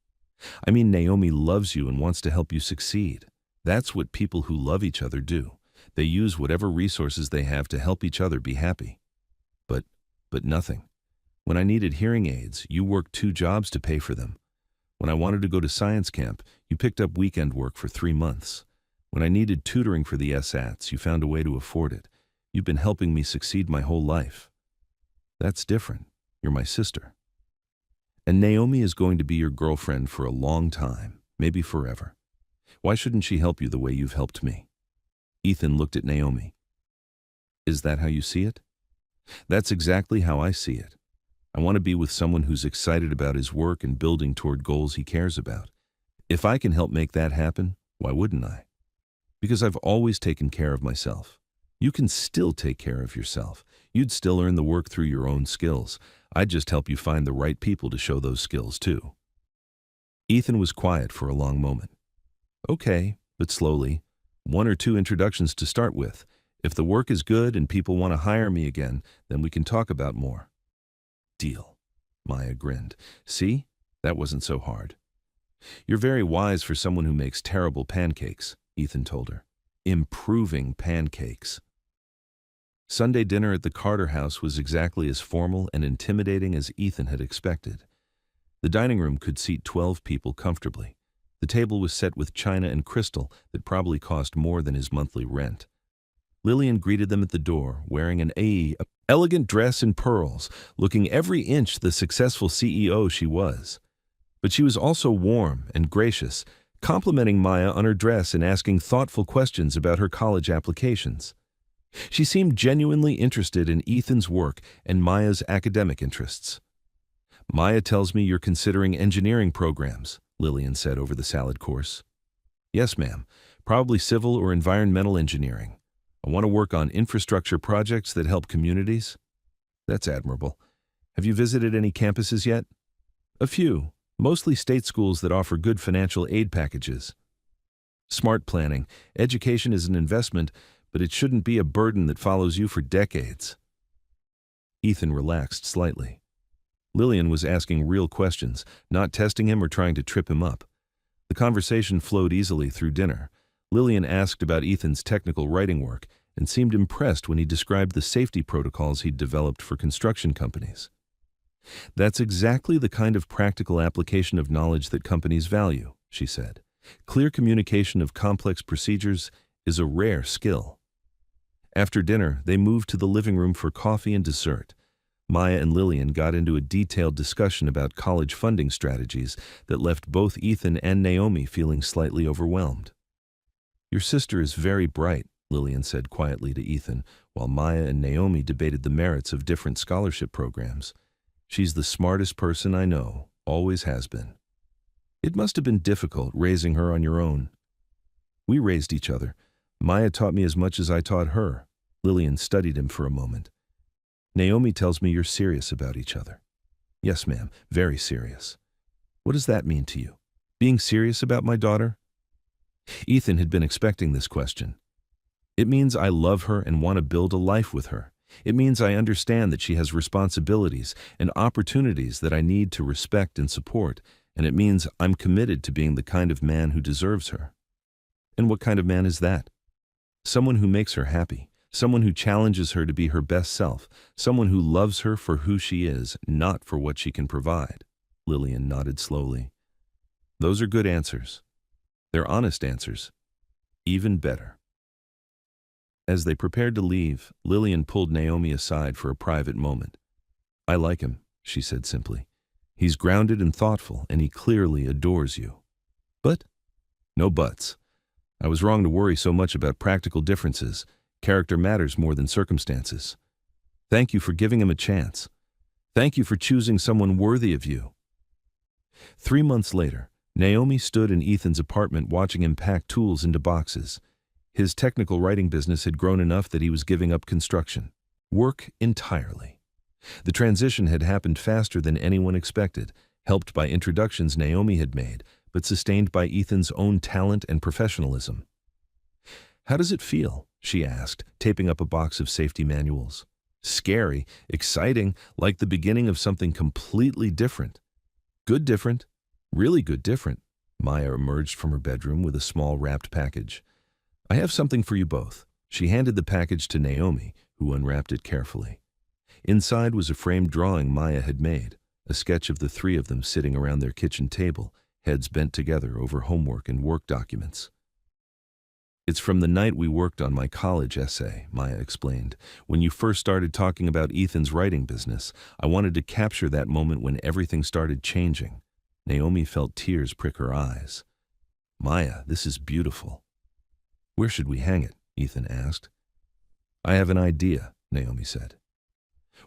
I mean, Naomi loves you and wants to help you succeed. That's what people who love each other do. They use whatever resources they have to help each other be happy. But nothing. When I needed hearing aids, you worked 2 jobs to pay for them. When I wanted to go to science camp, you picked up weekend work for 3 months. When I needed tutoring for the SATs, you found a way to afford it. You've been helping me succeed my whole life. That's different. You're my sister. And Naomi is going to be your girlfriend for a long time, maybe forever. Why shouldn't she help you the way you've helped me? Ethan looked at Naomi. Is that how you see it? That's exactly how I see it. I want to be with someone who's excited about his work and building toward goals he cares about. If I can help make that happen, why wouldn't I? Because I've always taken care of myself. You can still take care of yourself. You'd still earn the work through your own skills. I'd just help you find the right people to show those skills to. Ethan was quiet for a long moment. Okay, but slowly. 1 or 2 introductions to start with. If the work is good and people want to hire me again, then we can talk about more. Deal. Maya grinned. See? That wasn't so hard. You're very wise for someone who makes terrible pancakes, Ethan told her. Improving pancakes. Sunday dinner at the Carter house was exactly as formal and intimidating as Ethan had expected. The dining room could seat 12 people comfortably. The table was set with china and crystal that probably cost more than his monthly rent. Lillian greeted them at the door, wearing an elegant dress and pearls, looking every inch the successful CEO she was. But she was also warm and gracious, complimenting Maya on her dress and asking thoughtful questions about her college applications. She seemed genuinely interested in Ethan's work and Maya's academic interests. Maya tells me you're considering engineering programs, Lillian said over the salad course. Yes, ma'am. Probably civil or environmental engineering. I want to work on infrastructure projects that help communities. That's admirable. Have you visited any campuses yet? A few, mostly state schools that offer good financial aid packages. Smart planning. Education is an investment, but it shouldn't be a burden that follows you for decades. Ethan relaxed slightly. Lillian was asking real questions, not testing him or trying to trip him up. The conversation flowed easily through dinner. Lillian asked about Ethan's technical writing work and seemed impressed when he described the safety protocols he'd developed for construction companies. That's exactly the kind of practical application of knowledge that companies value, she said. Clear communication of complex procedures is a rare skill. After dinner, they moved to the living room for coffee and dessert. Maya and Lillian got into a detailed discussion about college funding strategies that left both Ethan and Naomi feeling slightly overwhelmed. Your sister is very bright, Lillian said quietly to Ethan, while Maya and Naomi debated the merits of different scholarship programs. She's the smartest person I know, always has been. It must have been difficult raising her on your own. We raised each other. Maya taught me as much as I taught her. Lillian studied him for a moment. Naomi tells me you're serious about each other. Yes, ma'am, very serious. What does that mean to you? Being serious about my daughter? Ethan had been expecting this question. It means I love her and want to build a life with her. It means I understand that she has responsibilities and opportunities that I need to respect and support, and it means I'm committed to being the kind of man who deserves her. And what kind of man is that? Someone who makes her happy, someone who challenges her to be her best self, someone who loves her for who she is, not for what she can provide. Lillian nodded slowly. Those are good answers. They're honest answers. Even better. As they prepared to leave, Lillian pulled Naomi aside for a private moment. I like him, she said simply. He's grounded and thoughtful, and he clearly adores you. But? No buts. I was wrong to worry so much about practical differences. Character matters more than circumstances. Thank you for giving him a chance. Thank you for choosing someone worthy of you. 3 months later, Naomi stood in Ethan's apartment watching him pack tools into boxes. His technical writing business had grown enough that he was giving up construction. Work entirely. The transition had happened faster than anyone expected, helped by introductions Naomi had made, but sustained by Ethan's own talent and professionalism. How does it feel? She asked, taping up a box of safety manuals. Scary, exciting, like the beginning of something completely different. Good different, really good different. Maya emerged from her bedroom with a small wrapped package. I have something for you both. She handed the package to Naomi, who unwrapped it carefully. Inside was a framed drawing Maya had made, a sketch of the three of them sitting around their kitchen table, heads bent together over homework and work documents. It's from the night we worked on my college essay, Maya explained. When you first started talking about Ethan's writing business, I wanted to capture that moment when everything started changing. Naomi felt tears prick her eyes. Maya, this is beautiful. Where should we hang it? Ethan asked. I have an idea, Naomi said.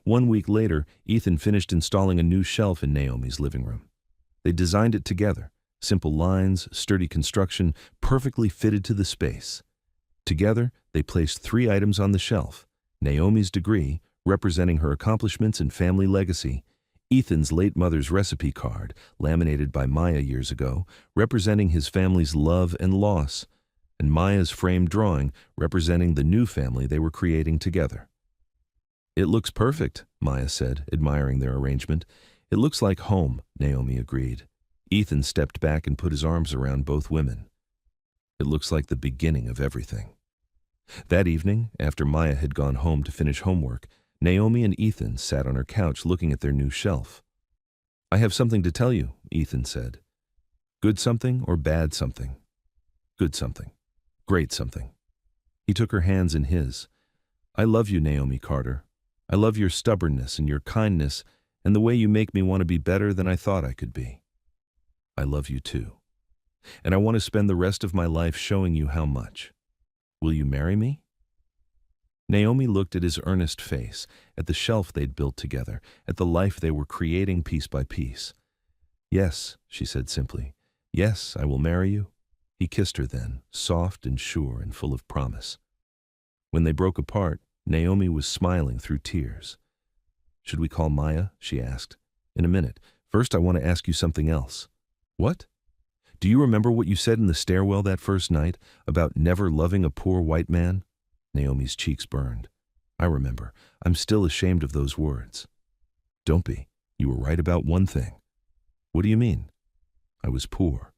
1 week later, Ethan finished installing a new shelf in Naomi's living room. They designed it together. Simple lines, sturdy construction, perfectly fitted to the space. Together, they placed 3 items on the shelf: Naomi's degree, representing her accomplishments and family legacy; Ethan's late mother's recipe card, laminated by Maya years ago, representing his family's love and loss; and Maya's framed drawing, representing the new family they were creating together. It looks perfect, Maya said, admiring their arrangement. It looks like home, Naomi agreed. Ethan stepped back and put his arms around both women. It looks like the beginning of everything. That evening, after Maya had gone home to finish homework, Naomi and Ethan sat on her couch looking at their new shelf. I have something to tell you, Ethan said. Good something or bad something? Good something. Great something. He took her hands in his. I love you, Naomi Carter. I love your stubbornness and your kindness and the way you make me want to be better than I thought I could be. I love you too. And I want to spend the rest of my life showing you how much. Will you marry me? Naomi looked at his earnest face, at the shelf they'd built together, at the life they were creating piece by piece. Yes, she said simply, Yes, I will marry you. He kissed her then, soft and sure and full of promise. When they broke apart, Naomi was smiling through tears. Should we call Maya? She asked. In a minute. First, I want to ask you something else. What? Do you remember what you said in the stairwell that first night about never loving a poor white man? Naomi's cheeks burned. I remember. I'm still ashamed of those words. Don't be. You were right about one thing. What do you mean? I was poor,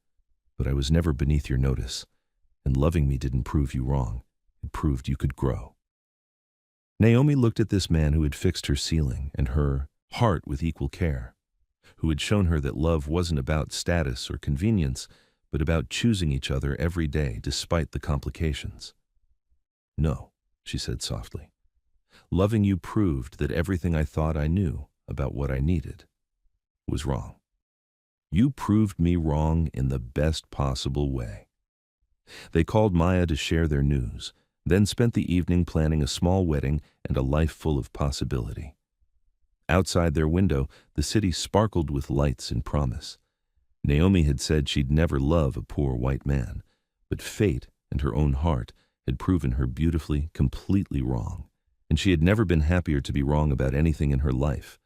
but I was never beneath your notice, and loving me didn't prove you wrong. It proved you could grow. Naomi looked at this man who had fixed her ceiling and her heart with equal care, who had shown her that love wasn't about status or convenience, but about choosing each other every day despite the complications. No, she said softly. Loving you proved that everything I thought I knew about what I needed was wrong. You proved me wrong in the best possible way. They called Maya to share their news, then spent the evening planning a small wedding and a life full of possibility. Outside their window, the city sparkled with lights and promise. Naomi had said she'd never love a poor white man, but fate and her own heart had proven her beautifully, completely wrong, and she had never been happier to be wrong about anything in her life